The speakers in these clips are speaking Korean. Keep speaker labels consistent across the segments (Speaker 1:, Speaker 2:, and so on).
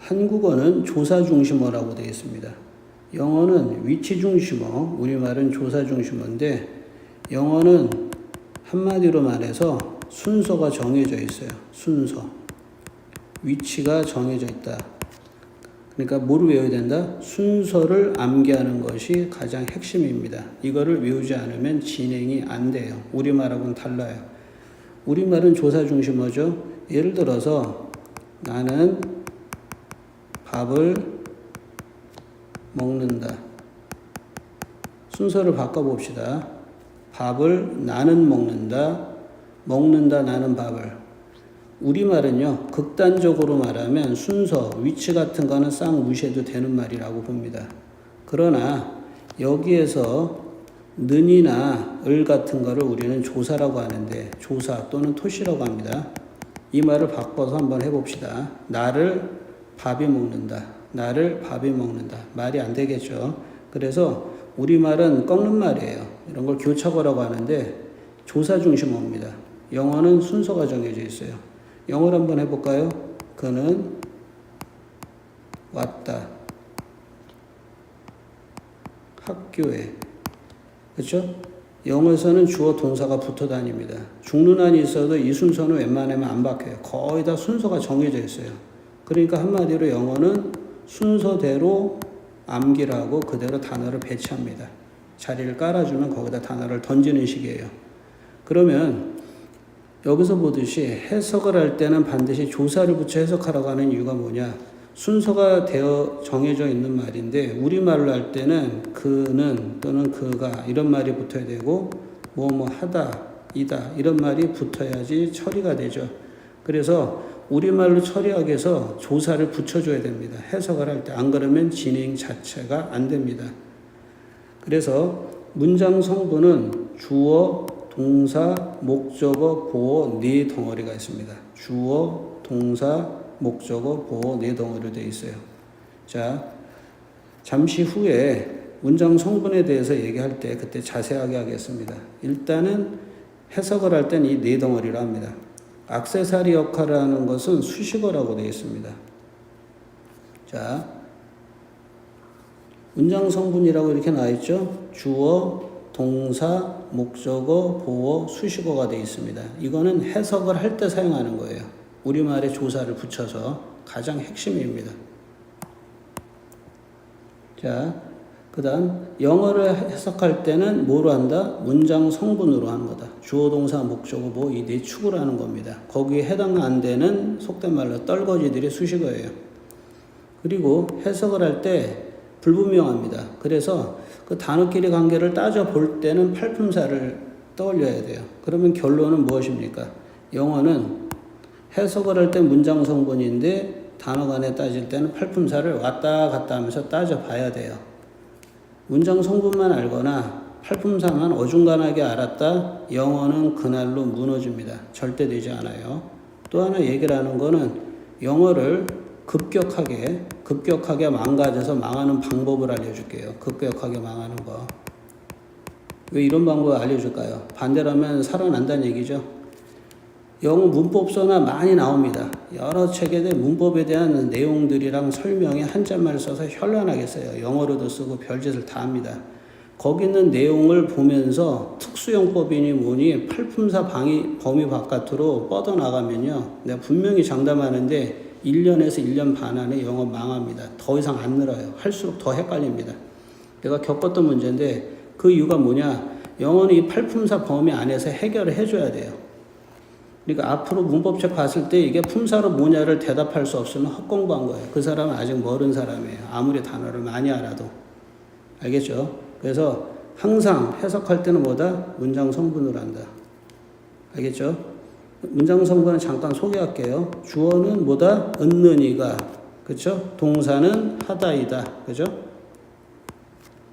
Speaker 1: 한국어는 조사 중심어라고 되어 있습니다. 영어는 위치 중심어, 우리말은 조사 중심어인데 영어는 한마디로 말해서 순서가 정해져 있어요. 순서. 위치가 정해져 있다. 그러니까 뭐를 외워야 된다? 순서를 암기하는 것이 가장 핵심입니다. 이거를 외우지 않으면 진행이 안 돼요. 우리말하고는 달라요. 우리말은 조사 중심어죠. 예를 들어서 나는 밥을 먹는다. 순서를 바꿔봅시다. 밥을 나는 먹는다. 먹는다 나는 밥을. 우리말은요, 극단적으로 말하면 순서, 위치 같은 거는 싹 무시해도 되는 말이라고 봅니다. 그러나 여기에서 는이나 을 같은 거를 우리는 조사라고 하는데 조사 또는 토시라고 합니다. 이 말을 바꿔서 한번 해봅시다. 나를 밥이 먹는다. 나를 밥이 먹는다. 말이 안 되겠죠. 그래서 우리말은 꺾는 말이에요. 이런 걸 교차어라고 하는데 조사 중심어입니다. 영어는 순서가 정해져 있어요. 영어를 한번 해볼까요? 그는 왔다. 학교에. 그렇죠? 영어에서는 주어 동사가 붙어 다닙니다. 죽는 한이 있어도 이 순서는 웬만하면 안 바뀌어요. 거의 다 순서가 정해져 있어요. 그러니까 한마디로 영어는 순서대로 암기를 하고 그대로 단어를 배치합니다. 자리를 깔아주면 거기다 단어를 던지는 식이에요. 그러면 여기서 보듯이 해석을 할 때는 반드시 조사를 붙여 해석하라고 하는 이유가 뭐냐? 순서가 되어 정해져 있는 말인데 우리말로 할 때는 그는 또는 그가 이런 말이 붙어야 되고 뭐 하다, 이다 이런 말이 붙어야지 처리가 되죠. 그래서 우리말로 처리하기 위해서 조사를 붙여줘야 됩니다. 해석을 할 때. 안 그러면 진행 자체가 안 됩니다. 그래서 문장 성분은 주어, 동사, 목적어, 보어 네 덩어리가 있습니다. 주어, 동사, 목적어, 보어 네 덩어리로 되어 있어요. 자, 잠시 후에 문장 성분에 대해서 얘기할 때 그때 자세하게 하겠습니다. 일단은 해석을 할 땐 이 네 덩어리로 합니다. 액세서리 역할을 하는 것은 수식어라고 되어 있습니다. 자, 문장 성분이라고 이렇게 나와 있죠? 주어, 동사, 목적어, 보어, 수식어가 되어 있습니다. 이거는 해석을 할 때 사용하는 거예요. 우리말에 조사를 붙여서 가장 핵심입니다. 자, 그 다음 영어를 해석할 때는 뭐로 한다? 문장 성분으로 하는 거다. 주어, 동사, 목적어, 보어 이 네 축으로 하는 겁니다. 거기에 해당 안 되는 속된 말로 떨거지들이 수식어예요. 그리고 해석을 할 때 불분명합니다. 그래서 그 단어끼리 관계를 따져볼 때는 팔품사를 떠올려야 돼요. 그러면 결론은 무엇입니까? 영어는 해석을 할 때 문장 성분인데 단어 간에 따질 때는 팔품사를 왔다 갔다 하면서 따져봐야 돼요. 문장 성분만 알거나 팔품사만 어중간하게 알았다? 영어는 그날로 무너집니다. 절대 되지 않아요. 또 하나 얘기를 하는 거는 영어를 급격하게 망가져서 망하는 방법을 알려줄게요. 급격하게 망하는 거. 왜 이런 방법을 알려줄까요? 반대라면 살아난다는 얘기죠. 영어 문법서나 많이 나옵니다. 여러 책에 대한 문법에 대한 내용들이랑 설명에 한자말 써서 현란하겠어요. 영어로도 쓰고 별짓을 다 합니다. 거기 있는 내용을 보면서 특수용법이니 뭐니 팔품사 범위 바깥으로 뻗어나가면요. 내가 분명히 장담하는데 1년에서 1년 반 안에 영어 망합니다. 더 이상 안 늘어요. 할수록 더 헷갈립니다. 내가 겪었던 문제인데 그 이유가 뭐냐? 영어는 이 팔품사 범위 안에서 해결을 해줘야 돼요. 그러니까 앞으로 문법책 봤을 때 이게 품사로 뭐냐를 대답할 수 없으면 헛공부한 거예요. 그 사람은 아직 모르는 사람이에요. 아무리 단어를 많이 알아도. 알겠죠? 그래서 항상 해석할 때는 뭐다? 문장 성분으로 한다. 알겠죠? 문장 성분은 잠깐 소개할게요. 주어는 뭐다? 은는이가. 그쵸? 동사는 하다이다. 그죠?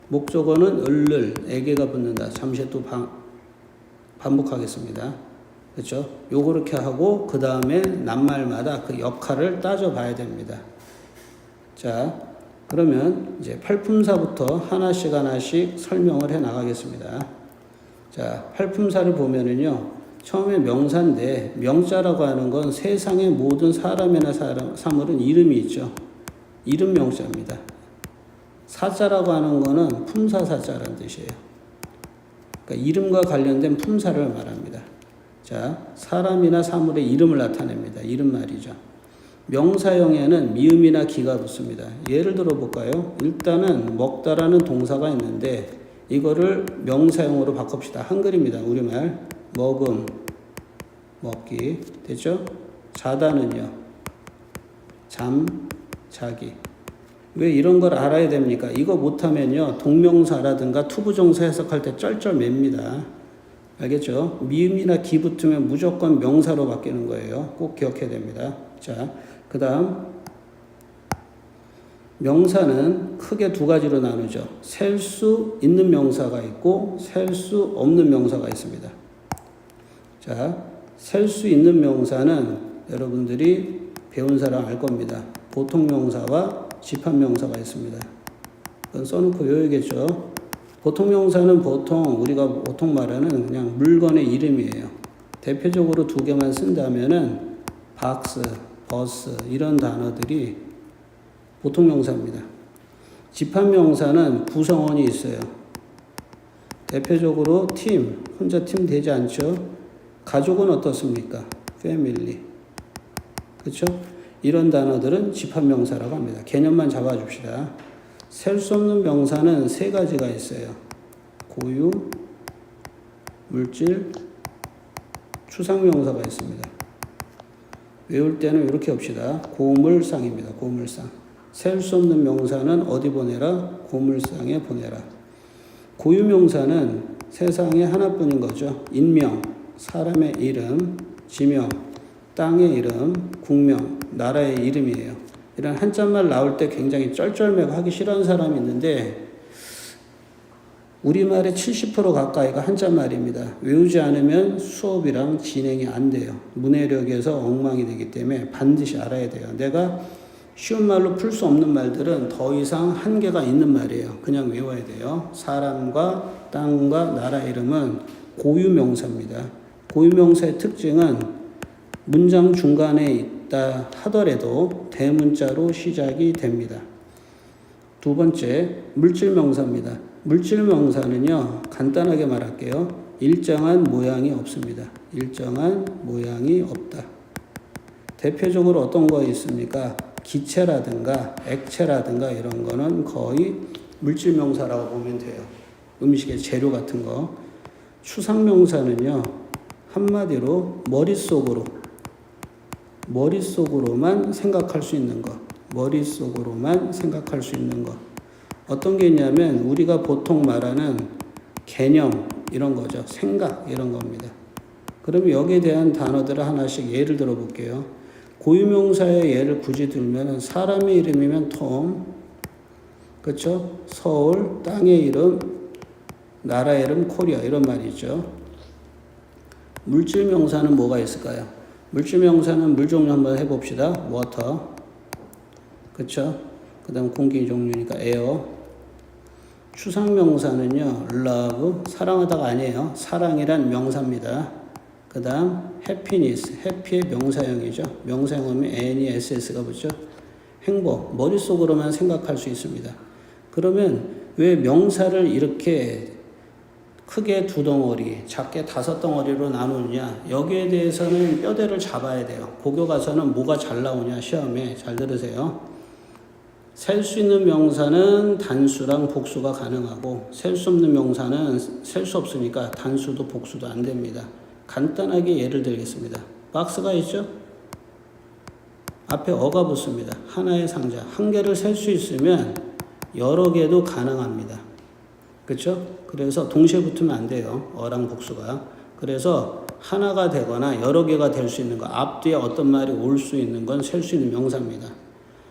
Speaker 1: 목적어는 을를, 에게가 붙는다. 잠시 또 반복하겠습니다. 그쵸? 요렇게 하고, 그 다음에 낱말마다 그 역할을 따져봐야 됩니다. 자, 그러면 이제 팔품사부터 하나씩 설명을 해 나가겠습니다. 자, 팔품사를 보면은요, 처음에 명사인데 명자라고 하는 건 세상의 모든 사람이나 사물은 이름이 있죠. 이름 명자입니다. 사자라고 하는 거는 품사사자라는 뜻이에요. 그러니까 이름과 관련된 품사를 말합니다. 자, 사람이나 사물의 이름을 나타냅니다. 이름 말이죠. 명사형에는 미음이나 기가 붙습니다. 예를 들어 볼까요? 일단은 먹다라는 동사가 있는데 이거를 명사형으로 바꿉시다. 한글입니다. 우리말. 먹음, 먹기. 됐죠? 자다는요. 잠, 자기. 왜 이런 걸 알아야 됩니까? 이거 못하면요. 동명사라든가 투부정사 해석할 때 쩔쩔맵니다. 알겠죠? 미음이나 기 붙으면 무조건 명사로 바뀌는 거예요. 꼭 기억해야 됩니다. 자, 그 다음 명사는 크게 두 가지로 나누죠. 셀 수 있는 명사가 있고 셀 수 없는 명사가 있습니다. 자, 셀 수 있는 명사는 여러분들이 배운 사람 알 겁니다. 보통 명사와 집합 명사가 있습니다. 그건 써놓고 외우겠죠. 보통 명사는 보통 우리가 보통 말하는 그냥 물건의 이름이에요. 대표적으로 두 개만 쓴다면은 박스, 버스 이런 단어들이 보통 명사입니다. 집합 명사는 구성원이 있어요. 대표적으로 팀, 혼자 팀 되지 않죠. 가족은 어떻습니까? 패밀리. 그렇죠? 이런 단어들은 집합 명사라고 합니다. 개념만 잡아줍시다. 셀 수 없는 명사는 세 가지가 있어요. 고유, 물질, 추상 명사가 있습니다. 외울 때는 이렇게 합시다. 고물상입니다. 고물상. 셀 수 없는 명사는 어디 보내라? 고물상에 보내라. 고유 명사는 세상에 하나뿐인 거죠. 인명, 사람의 이름, 지명, 땅의 이름, 국명, 나라의 이름이에요. 이런 한자말 나올 때 굉장히 쩔쩔매고 하기 싫어하는 사람이 있는데 우리말의 70% 가까이가 한자말입니다. 외우지 않으면 수업이랑 진행이 안 돼요. 문해력에서 엉망이 되기 때문에 반드시 알아야 돼요. 내가 쉬운 말로 풀 수 없는 말들은 더 이상 한계가 있는 말이에요. 그냥 외워야 돼요. 사람과 땅과 나라 이름은 고유명사입니다. 고유명사의 특징은 문장 중간에 있다 하더라도 대문자로 시작이 됩니다. 두 번째, 물질명사입니다. 물질명사는요, 간단하게 말할게요. 일정한 모양이 없습니다. 일정한 모양이 없다. 대표적으로 어떤 거 있습니까? 기체라든가 액체라든가 이런 거는 거의 물질명사라고 보면 돼요. 음식의 재료 같은 거. 추상명사는요, 한마디로 머릿속으로만 생각할 수 있는 것. 머릿속으로만 생각할 수 있는 것. 어떤 게 있냐면 우리가 보통 말하는 개념 이런 거죠. 생각 이런 겁니다. 그러면 여기에 대한 단어들을 하나씩 예를 들어 볼게요. 고유명사의 예를 굳이 들면 사람의 이름이면 톰, 그렇죠? 서울, 땅의 이름, 나라의 이름 코리아 이런 말이죠. 물질명사는 뭐가 있을까요? 물질명사는 물 종류 한번 해봅시다. 워터, 그렇죠? 그 다음 공기 종류니까 에어. 추상명사는요, love, 사랑하다가 아니에요. 사랑이란 명사입니다. 그 다음 happiness, happy의 명사형이죠. 명사형은 n이 ss가 붙죠. 행복, 머릿속으로만 생각할 수 있습니다. 그러면 왜 명사를 이렇게 크게 두 덩어리, 작게 다섯 덩어리로 나누느냐? 여기에 대해서는 뼈대를 잡아야 돼요. 고교 가서는 뭐가 잘 나오냐? 시험에 잘 들으세요. 셀 수 있는 명사는 단수랑 복수가 가능하고 셀 수 없는 명사는 셀 수 없으니까 단수도 복수도 안 됩니다. 간단하게 예를 들겠습니다. 박스가 있죠? 앞에 어가 붙습니다. 하나의 상자. 한 개를 셀 수 있으면 여러 개도 가능합니다. 그렇죠? 그래서 동시에 붙으면 안 돼요. 어랑 복수가. 그래서 하나가 되거나 여러 개가 될 수 있는 거, 앞뒤에 어떤 말이 올 수 있는 건 셀 수 있는 명사입니다.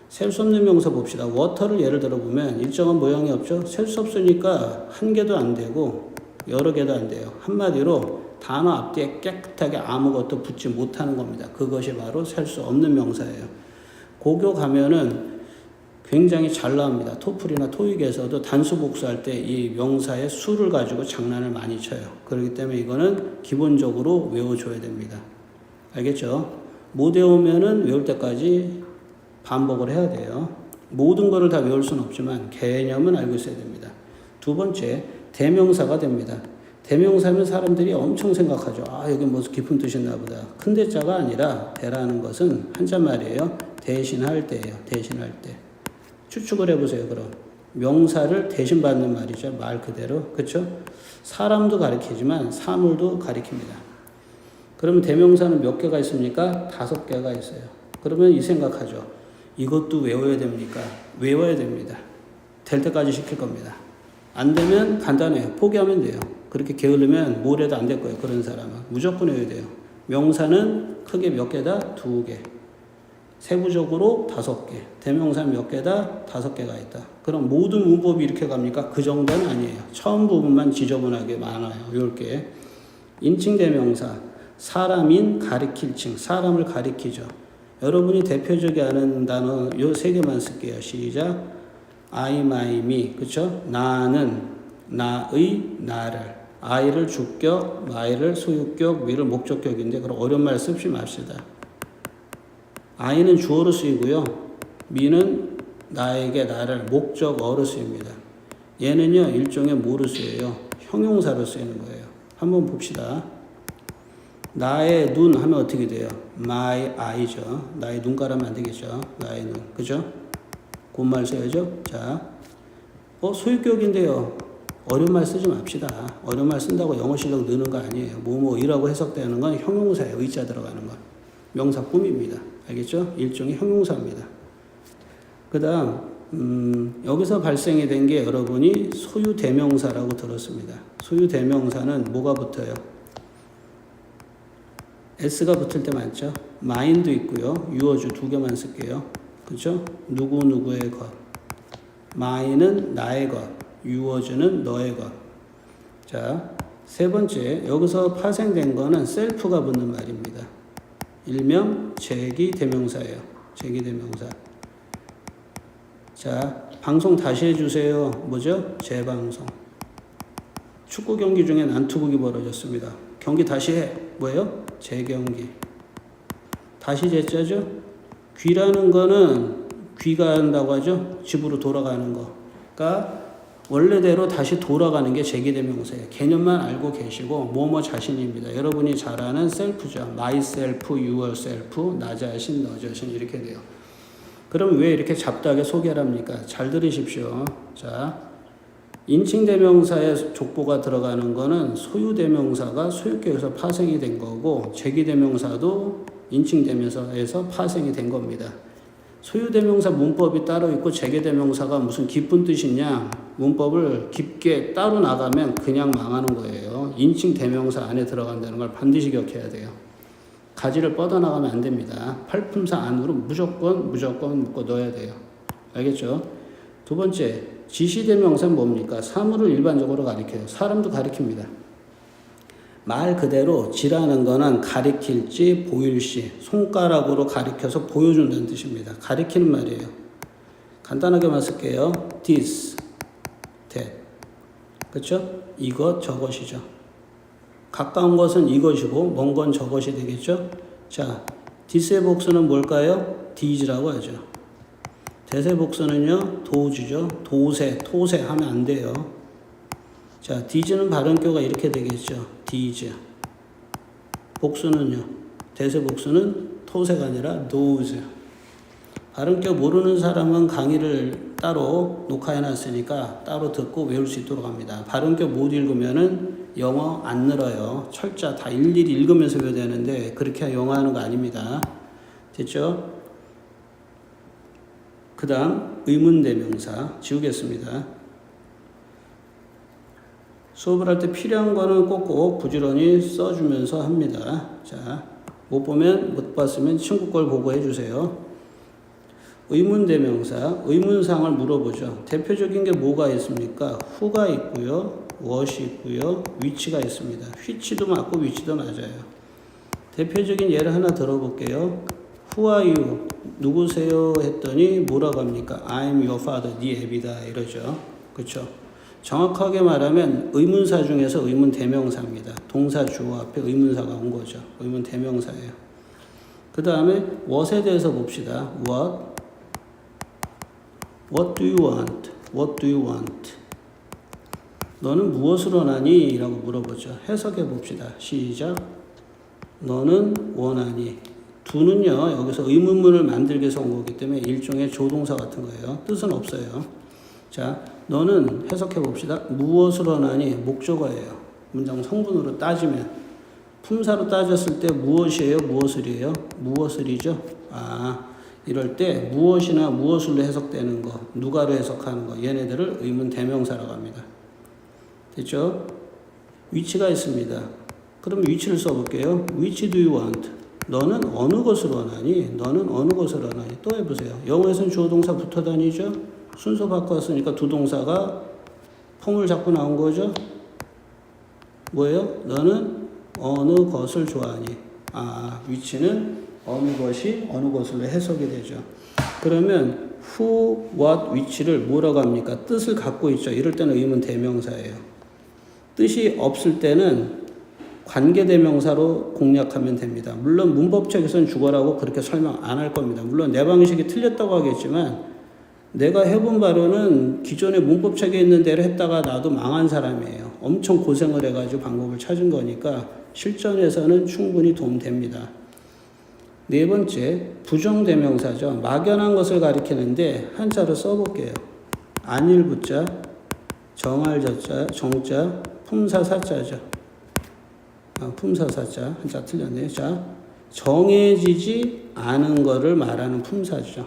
Speaker 1: 셀 수 없는 명사 봅시다. 워터를 예를 들어보면 일정한 모양이 없죠? 셀 수 없으니까 한 개도 안 되고 여러 개도 안 돼요. 한마디로 단어 앞뒤에 깨끗하게 아무것도 붙지 못하는 겁니다. 그것이 바로 셀 수 없는 명사예요. 고교 가면은 굉장히 잘 나옵니다. 토플이나 토익에서도 단수 복수할 때 이 명사의 수를 가지고 장난을 많이 쳐요. 그렇기 때문에 이거는 기본적으로 외워줘야 됩니다. 알겠죠? 못 외우면은 외울 때까지 반복을 해야 돼요. 모든 거를 다 외울 수는 없지만 개념은 알고 있어야 됩니다. 두 번째, 대명사가 됩니다. 대명사면 사람들이 엄청 생각하죠. 아, 여기 무슨 깊은 뜻이 있나 보다. 큰 대자가 아니라 대라는 것은 한자말이에요. 대신할 때예요. 대신할 때. 추측을 해보세요. 그럼 명사를 대신받는 말이죠. 말 그대로. 그렇죠? 사람도 가리키지만 사물도 가리킵니다. 그러면 대명사는 몇 개가 있습니까? 5개가 있어요. 그러면 이 생각하죠. 이것도 외워야 됩니까? 외워야 됩니다. 될 때까지 시킬 겁니다. 안 되면 간단해요. 포기하면 돼요. 그렇게 게으르면 뭘 해도 안 될 거예요. 그런 사람은. 무조건 외워야 돼요. 명사는 크게 몇 개다? 2개. 세부적으로 5개. 대명사는 몇 개다? 5개가 있다. 그럼 모든 문법이 이렇게 갑니까? 그 정도는 아니에요. 처음 부분만 지저분하게 많아요. 이렇게. 인칭 대명사. 사람인 가리킬 칭. 사람을 가리키죠. 여러분이 대표적이 아는 단어 요 3개만 쓸게요. 시작. I, my, me. 그쵸? 나는, 나의, 나를. I를 주격, my를 소유격, me를 목적격인데 그럼 어려운 말 쓰지 맙시다. I는 주어로 쓰이고요. me는 나에게, 나를 목적어로 쓰입니다. 얘는요, 일종의 뭐로 쓰여요? 형용사로 쓰이는 거예요. 한번 봅시다. 나의 눈 하면 어떻게 돼요? my eye죠. 나의 눈가라면 안 되겠죠. 나의 눈. 그죠? 곧말 써야죠. 자, 소유격인데요. 어려운 말 쓰지 맙시다. 어려운 말 쓴다고 영어 실력 느는 거 아니에요. 뭐뭐이라고 해석되는 건 형용사예요. 의자 들어가는 건. 명사 꾸밉니다. 알겠죠? 일종의 형용사입니다. 그 다음 여기서 발생이 된 게 여러분이 소유 대명사라고 들었습니다. 소유 대명사는 뭐가 붙어요? S가 붙을 때 많죠. mine도 있고요. 유어주 2개만 쓸게요. 그렇죠? 누구누구의 것. mine은 나의 것. 유어주는 너의 것. 자, 세 번째. 여기서 파생된 거는 셀프가 붙는 말입니다. 일명 제기 대명사예요. 제기 대명사. 자, 방송 다시 해주세요. 뭐죠? 재방송. 축구 경기 중에 난투극이 벌어졌습니다. 경기 다시 해. 뭐예요? 재경기. 다시 제자죠? 귀라는 거는 귀가한다고 하죠? 집으로 돌아가는 거. 그러니까 원래대로 다시 돌아가는 게 제기대명사예요. 개념만 알고 계시고 뭐뭐 자신입니다. 여러분이 잘 아는 셀프죠. myself, yourself, 나 자신, 너 자신 이렇게 돼요. 그럼 왜 이렇게 잡다하게 소개를 합니까? 잘 들으십시오. 자, 인칭대명사에 족보가 들어가는 거는 소유대명사가 소유격에서 파생이 된 거고 제기대명사도 인칭대명사에서 파생이 된 겁니다. 소유대명사 문법이 따로 있고 제기대명사가 무슨 깊은 뜻이냐 문법을 깊게 따로 나가면 그냥 망하는 거예요. 인칭대명사 안에 들어간다는 걸 반드시 기억해야 돼요. 가지를 뻗어나가면 안 됩니다. 팔품사 안으로 무조건 묶어 넣어야 돼요. 알겠죠? 두 번째, 지시대명사는 뭡니까? 사물을 일반적으로 가리켜요. 사람도 가리킵니다. 말 그대로 지라는 거는 가리킬지 보일시 손가락으로 가리켜서 보여준다는 뜻입니다. 가리키는 말이에요. 간단하게만 쓸게요. this, that. 그렇죠? 이것, 저것이죠. 가까운 것은 이것이고 먼 건 저것이 되겠죠? 자, this의 복수는 뭘까요? these라고 하죠. that의 복수는요, does죠. 도세, 토세 하면 안 돼요. 자, these는 발음교가 이렇게 되겠죠. these. 복수는요, that의 복수는 토세가 아니라 those. 발음교 모르는 사람은 강의를 따로 녹화해놨으니까 따로 듣고 외울 수 있도록 합니다. 발음교 못 읽으면은 영어 안 늘어요. 철자 다 일일이 읽으면서 외워야 되는데 그렇게 영어 하는 거 아닙니다. 됐죠? 그 다음 의문대명사 지우겠습니다. 수업을 할 때 필요한 거는 꼭꼭 부지런히 써주면서 합니다. 자, 못 보면 못 봤으면 친구 걸 보고 해주세요. 의문대명사, 의문사항을 물어보죠. 대표적인 게 뭐가 있습니까? who가 있고요. what이 있고요. which가 있습니다. which도 맞고 which도 맞아요. 대표적인 예를 하나 들어볼게요. Who are you? 누구세요? 했더니 뭐라고 합니까? I'm your father. 네 애비다. 이러죠. 그렇죠? 정확하게 말하면 의문사 중에서 의문 대명사입니다. 동사 주어 앞에 의문사가 온 거죠. 의문 대명사예요. 그 다음에 what에 대해서 봅시다. What do you want? What do you want? 너는 무엇을 원하니? 라고 물어보죠. 해석해 봅시다. 시작. 너는 원하니. do는요, 여기서 의문문을 만들기 위해서 온 거기 때문에 일종의 조동사 같은 거예요. 뜻은 없어요. 자, 너는 해석해 봅시다. 무엇을 원하니? 목적어예요. 문장 성분으로 따지면. 품사로 따졌을 때 무엇이에요? 무엇을이에요? 무엇을이죠? 이럴 때 무엇이나 무엇을로 해석되는 거, 누가로 해석하는 거, 얘네들을 의문 대명사라고 합니다. 됐죠? 위치가 있습니다. 그럼 위치를 써볼게요. Which do you want? 너는 어느 것을 원하니? 너는 어느 것을 원하니? 또 해보세요. 영어에서는 주어 동사 붙어 다니죠? 순서 바꿨으니까 두 동사가 폼을 잡고 나온 거죠? 뭐예요? 너는 어느 것을 좋아하니? 위치는 어느 것이 어느 것으로 해석이 되죠. 그러면 who, what, which를 뭐라고 합니까? 뜻을 갖고 있죠. 이럴 때는 의문 대명사예요. 뜻이 없을 때는 관계대명사로 공략하면 됩니다. 물론 문법책에서는 주어라고 그렇게 설명 안 할 겁니다. 물론 내 방식이 틀렸다고 하겠지만 내가 해본 바로는 기존의 문법책에 있는 대로 했다가 나도 망한 사람이에요. 엄청 고생을 해가지고 방법을 찾은 거니까 실전에서는 충분히 도움됩니다. 네 번째, 부정대명사죠. 막연한 것을 가리키는데 한자로 써볼게요. 안일부자, 정알저자, 정자, 품사사자죠. 품사사자 한자 틀렸네요. 자, 정해지지 않은 거를 말하는 품사죠.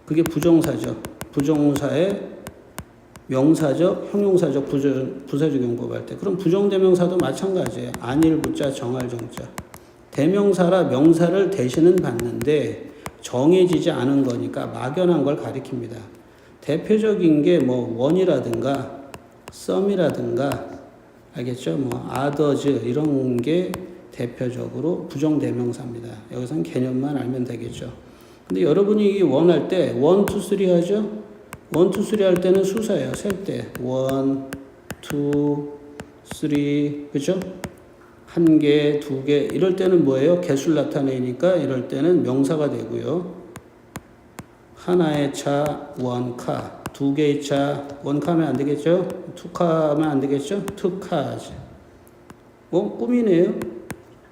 Speaker 1: 그게 부정사죠. 부정사의 명사적, 형용사적, 부사적 용법할 때. 그럼 부정대명사도 마찬가지예요. 안일부자, 정알정자. 대명사라 명사를 대신은 받는데 정해지지 않은 거니까 막연한 걸 가리킵니다. 대표적인 게 뭐 원이라든가 썸이라든가 알겠죠? 뭐 others 이런 게 대표적으로 부정대명사입니다. 여기서는 개념만 알면 되겠죠. 근데 여러분이 이 원할 때 1, 2, 3 하죠? 1, 2, 3 할 때는 수사예요. 셀 때 1, 2, 3 그죠? 한 개, 두 개 이럴 때는 뭐예요? 개수를 나타내니까 이럴 때는 명사가 되고요. 하나의 차, 원카. 두 개의 차, 원카면 안 되겠죠? 투카면 안 되겠죠? 투카즈. 꿈이네요.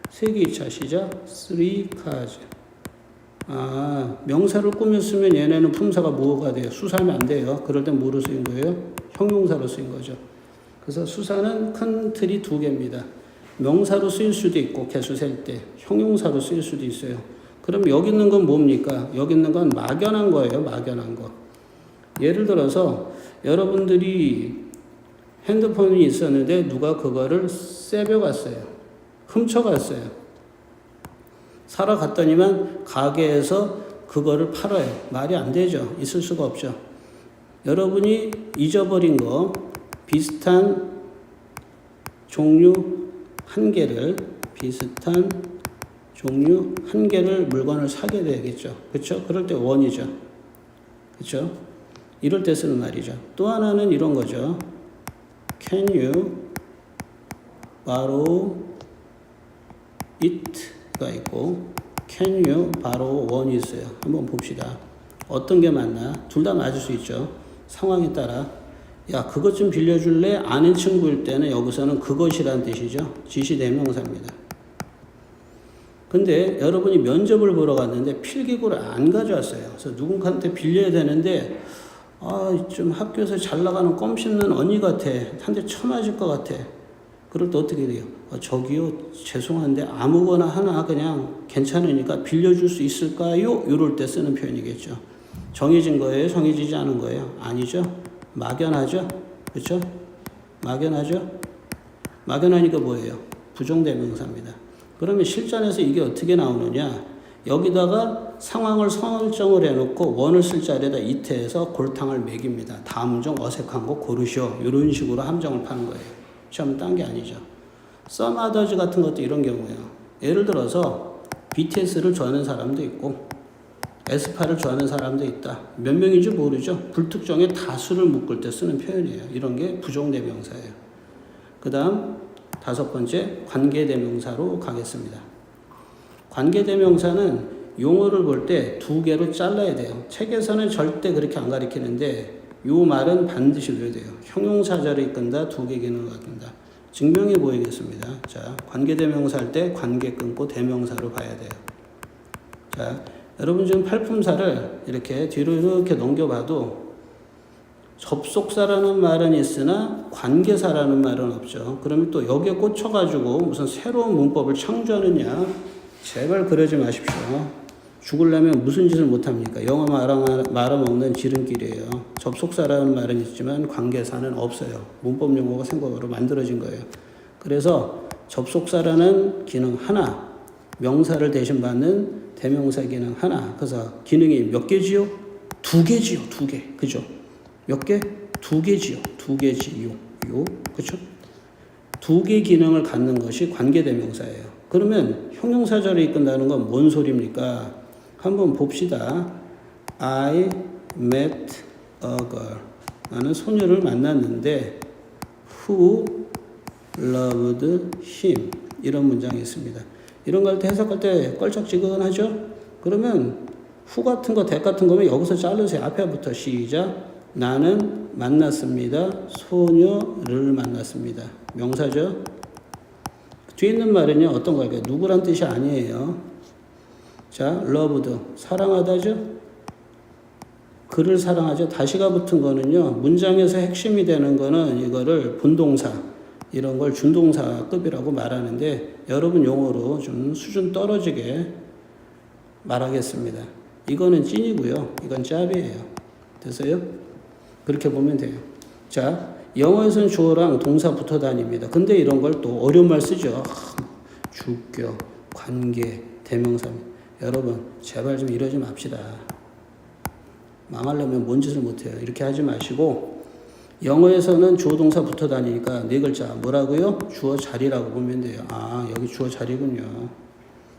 Speaker 1: 세 개의 차, 시작. 쓰리 카즈. 명사를 꾸몄으면 얘네는 품사가 뭐가 돼요? 수사하면 안 돼요. 그럴 땐 뭐로 쓰인 거예요? 형용사로 쓰인 거죠. 그래서 수사는 큰 틀이 두 개입니다. 명사로 쓰일 수도 있고 개수 셀 때 형용사로 쓰일 수도 있어요. 그럼 여기 있는 건 뭡니까? 여기 있는 건 막연한 거예요. 막연한 거. 예를 들어서 여러분들이 핸드폰이 있었는데 누가 그거를 세벼갔어요. 훔쳐갔어요. 사러 갔더니만 가게에서 그거를 팔아요. 말이 안 되죠. 있을 수가 없죠. 여러분이 잊어버린 거 비슷한 종류 한 개를 물건을 사게 되겠죠. 그렇죠? 그럴 때 원이죠. 그렇죠? 이럴 때 쓰는 말이죠. 또 하나는 이런 거죠. Can you borrow it가 있고 Can you borrow one이 있어요. 한번 봅시다. 어떤 게 맞나? 둘 다 맞을 수 있죠. 상황에 따라 야 그것 좀 빌려줄래? 아는 친구일 때는 여기서는 그것이란 뜻이죠. 지시대명사입니다. 근데 여러분이 면접을 보러 갔는데 필기구를 안 가져왔어요. 그래서 누군가한테 빌려야 되는데 좀 학교에서 잘 나가는 껌 씹는 언니 같아. 한 대 쳐맞을 것 같아. 그럴 때 어떻게 돼요? 저기요 죄송한데 아무거나 하나 그냥 괜찮으니까 빌려줄 수 있을까요? 이럴 때 쓰는 표현이겠죠. 정해진 거예요? 정해지지 않은 거예요? 아니죠. 막연하죠? 그렇죠? 막연하죠? 막연하니까 뭐예요? 부정대명사입니다. 그러면 실전에서 이게 어떻게 나오느냐? 여기다가 상황을 설정을 해놓고 원을 쓸 자리에다 it해서 골탕을 매깁니다. 다음 중 어색한 거 고르시오. 이런 식으로 함정을 파는 거예요. 시험 딴 게 아니죠. some others 같은 것도 이런 경우예요. 예를 들어서 BTS를 좋아하는 사람도 있고 에스파를 좋아하는 사람도 있다. 몇 명인지 모르죠. 불특정의 다수를 묶을 때 쓰는 표현이에요. 이런 게 부정대명사예요. 그 다음 5번째 관계대명사로 가겠습니다. 관계대명사는 용어를 볼 때 2개로 잘라야 돼요. 책에서는 절대 그렇게 안 가르치는데 이 말은 반드시 외워야 돼요. 형용사절을 이끈다, 2개 기능을 갖는다. 증명해 보이겠습니다. 자, 관계대명사 할 때 관계 끊고 대명사로 봐야 돼요. 자, 여러분 지금 팔품사를 이렇게 뒤로 이렇게 넘겨봐도 접속사라는 말은 있으나 관계사라는 말은 없죠. 그러면 또 여기에 꽂혀가지고 무슨 새로운 문법을 창조하느냐? 제발 그러지 마십시오. 죽으려면 무슨 짓을 못합니까? 영어 말아먹는 지름길이에요. 접속사라는 말은 있지만 관계사는 없어요. 문법 용어가 생각으로 만들어진 거예요. 그래서 접속사라는 기능 하나, 명사를 대신 받는 대명사 기능 하나. 그래서 기능이 몇 개지요? 2개지요. 2개. 그죠? 몇 개? 2개지요. 2개지요. 그죠? 2개 기능을 갖는 것이 관계대명사예요. 그러면 형용사절을 이끈다는 건 뭔 소리입니까? 한번 봅시다. I met a girl. 나는 소녀를 만났는데 who loved him. 이런 문장이 있습니다. 이런 걸 해석할 때 껄쩍지근하죠? 그러면 후 같은 거, 대 같은 거면 여기서 자르세요. 앞에부터 시작. 나는 만났습니다. 소녀를 만났습니다. 명사죠? 뒤에 있는 말은요, 어떤 걸까요? 누구란 뜻이 아니에요. 자, loved. 사랑하다죠? 그를 사랑하죠? 다시가 붙은 거는요, 문장에서 핵심이 되는 거는 이거를 본동사, 이런 걸 준동사급이라고 말하는데 여러분 용어로 좀 수준 떨어지게 말하겠습니다. 이거는 찐이고요. 이건 짭이에요. 됐어요? 그렇게 보면 돼요. 자, 영어에서는 주어랑 동사 붙어 다닙니다. 근데 이런 걸 또 어려운 말 쓰죠. 주격, 관계, 대명사. 여러분 제발 좀 이러지 맙시다. 망하려면 뭔 짓을 못해요. 이렇게 하지 마시고 영어에서는 주어 동사 붙어 다니니까 4글자 뭐라고요? 주어 자리라고 보면 돼요. 아, 여기 주어 자리군요.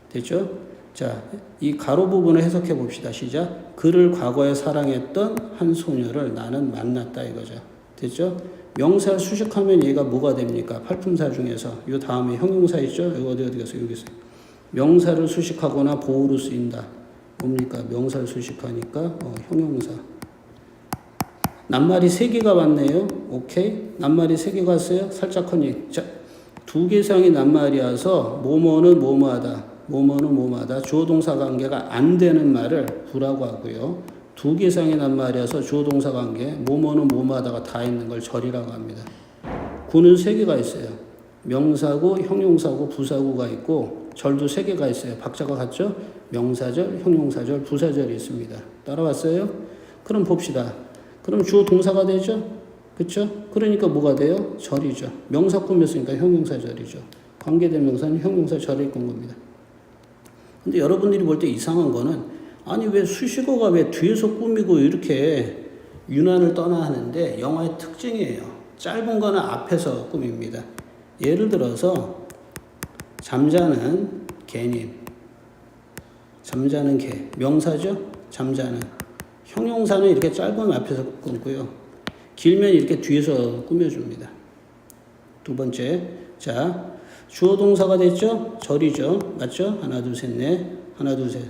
Speaker 1: 됐죠? 자, 이 가로 부분을 해석해 봅시다. 시작. 그를 과거에 사랑했던 한 소녀를 나는 만났다 이거죠. 됐죠? 명사를 수식하면 얘가 뭐가 됩니까? 팔품사 중에서 이 다음에 형용사 있죠? 여기 어디 갔어요? 여기 있어요. 명사를 수식하거나 보호로 쓰인다. 뭡니까? 명사를 수식하니까 형용사. 낱말이 3개가 왔네요. 오케이. 낱말이 3개가 왔어요. 살짝 컨닝. 자, 2개 이상이 낱말이어서 뭐뭐는 뭐뭐하다. 뭐뭐는 뭐뭐하다. 주어 동사 관계가 안 되는 말을 부라고 하고요. 2개 이상이 낱말이어서 주어 동사 관계 뭐뭐는 뭐뭐하다가 다 있는 걸 절이라고 합니다. 구는 3개가 있어요. 명사구, 형용사구, 부사구가 있고 절도 3개가 있어요. 박자가 같죠? 명사절, 형용사절, 부사절이 있습니다. 따라왔어요? 그럼 봅시다. 그럼 주어 동사가 되죠? 그쵸? 그러니까 뭐가 돼요? 절이죠. 명사 꾸몄으니까 형용사절이죠. 관계대명사는 형용사절을 이끈 겁니다. 근데 여러분들이 볼 때 이상한 거는 아니 왜 수식어가 왜 뒤에서 꾸미고 이렇게 유난을 떠나 하는데 영어의 특징이에요. 짧은 거는 앞에서 꾸밉니다. 예를 들어서 잠자는 개님. 잠자는 개. 명사죠? 잠자는. 형용사는 이렇게 짧은 앞에서 끊고요. 길면 이렇게 뒤에서 꾸며줍니다. 2번째. 자, 주어 동사가 됐죠? 절이죠? 맞죠? 하나, 둘, 셋, 넷. 하나, 둘, 셋.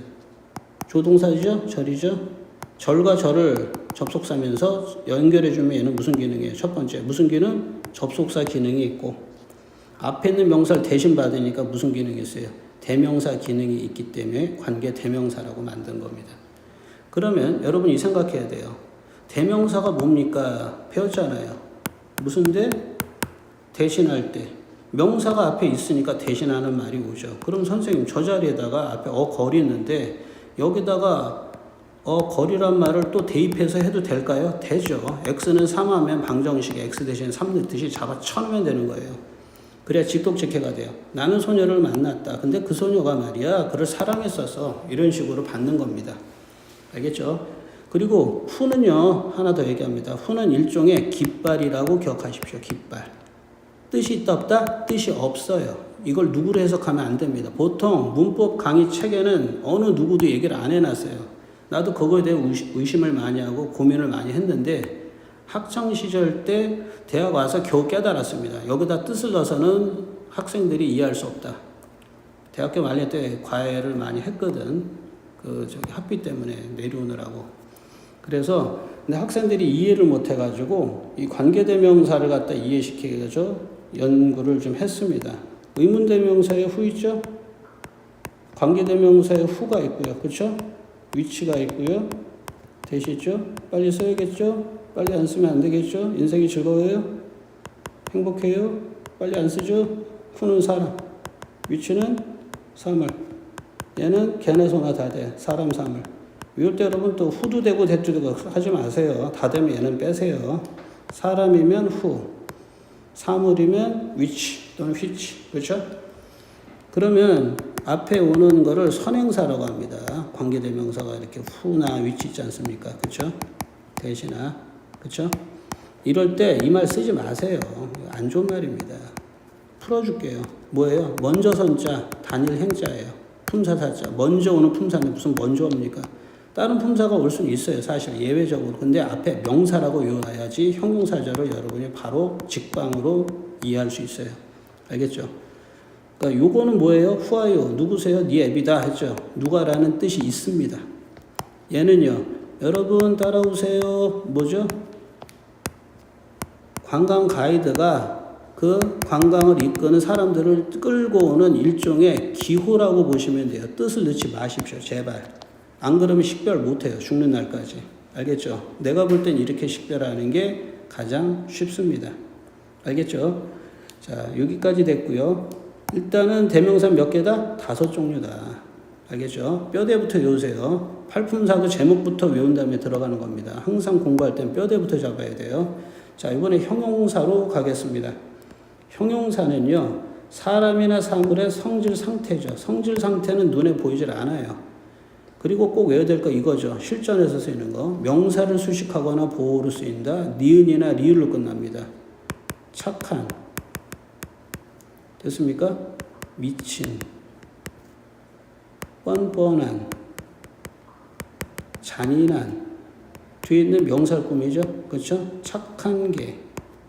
Speaker 1: 주어 동사죠? 절이죠? 절과 절을 접속사면서 연결해주면 얘는 무슨 기능이에요? 첫 번째. 무슨 기능? 접속사 기능이 있고 앞에 있는 명사를 대신 받으니까 무슨 기능이 있어요? 대명사 기능이 있기 때문에 관계 대명사라고 만든 겁니다. 그러면 여러분이 생각해야 돼요. 대명사가 뭡니까? 배웠잖아요. 무슨 데? 대신할 때. 명사가 앞에 있으니까 대신하는 말이 오죠. 그럼 선생님 저 자리에다가 앞에 거리 있는데 여기다가 거리란 말을 또 대입해서 해도 될까요? 되죠. x는 3하면 방정식에 x 대신 3 넣듯이 잡아 쳐놓으면 되는 거예요. 그래야 직독직해가 돼요. 나는 소녀를 만났다. 근데 그 소녀가 말이야 그를 사랑했어서 이런 식으로 받는 겁니다. 알겠죠? 그리고 후는요 하나 더 얘기합니다. 후는 일종의 깃발이라고 기억하십시오. 깃발. 뜻이 있다 없다? 뜻이 없어요. 이걸 누구로 해석하면 안 됩니다. 보통 문법 강의 책에는 어느 누구도 얘기를 안 해놨어요. 나도 그거에 대해 의심을 많이 하고 고민을 많이 했는데 학창시절 때 대학 와서 겨우 깨달았습니다. 여기다 뜻을 넣어서는 학생들이 이해할 수 없다. 대학교 말년 때 과외를 많이 했거든. 학비 때문에 내려오느라고. 그래서 근데 학생들이 이해를 못 해가지고 이 관계대명사를 갖다 이해시키죠. 연구를 좀 했습니다. 의문대명사의 후 있죠? 관계대명사의 후가 있고요. 그렇죠? 위치가 있고요. 대시 있죠? 빨리 써야겠죠? 빨리 안 쓰면 안 되겠죠? 인생이 즐거워요? 행복해요? 빨리 안 쓰죠? 후는 사람, 위치는 사물. 얘는 개나 소나 다 돼. 사람 사물. 이럴 때 여러분 또 후도 되고 대도 되고 하지 마세요. 다 되면 얘는 빼세요. 사람이면 후, 사물이면 위치 또는 휘치. 그렇죠? 그러면 앞에 오는 거를 선행사라고 합니다. 관계대명사가 이렇게 후나 위치 있지 않습니까? 그렇죠? 대시나. 그렇죠? 이럴 때 이 말 쓰지 마세요. 안 좋은 말입니다. 풀어줄게요. 뭐예요? 먼저 선자, 단일 행자예요. 품사사자. 먼저 오는 품사인데 무슨 먼저 옵니까? 다른 품사가 올 수는 있어요. 사실 예외적으로. 근데 앞에 명사라고 외워야지 형용사절을 여러분이 바로 직방으로 이해할 수 있어요. 알겠죠? 그러니까 요거는 뭐예요? 후아요. 누구세요? 네 애비다 했죠. 누가라는 뜻이 있습니다. 얘는요. 여러분 따라오세요. 뭐죠? 관광 가이드가 그 관광을 이끄는 사람들을 끌고 오는 일종의 기호라고 보시면 돼요. 뜻을 넣지 마십시오. 제발. 안 그러면 식별 못해요. 죽는 날까지. 알겠죠? 내가 볼 땐 이렇게 식별하는 게 가장 쉽습니다. 알겠죠? 자, 여기까지 됐고요. 일단은 대명사 몇 개다? 5종류다. 알겠죠? 뼈대부터 외우세요. 팔품사도 제목부터 외운 다음에 들어가는 겁니다. 항상 공부할 땐 뼈대부터 잡아야 돼요. 자, 이번에 형용사로 가겠습니다. 형용사는요, 사람이나 사물의 성질 상태죠. 성질 상태는 눈에 보이질 않아요. 그리고 꼭 외워야 될 거 이거죠. 실전에서 쓰이는 거. 명사를 수식하거나 보호로 쓰인다. 니은이나 리을로 끝납니다. 착한. 됐습니까? 미친. 뻔뻔한. 잔인한. 뒤에 있는 명사를 꾸미죠. 그렇죠? 착한 개,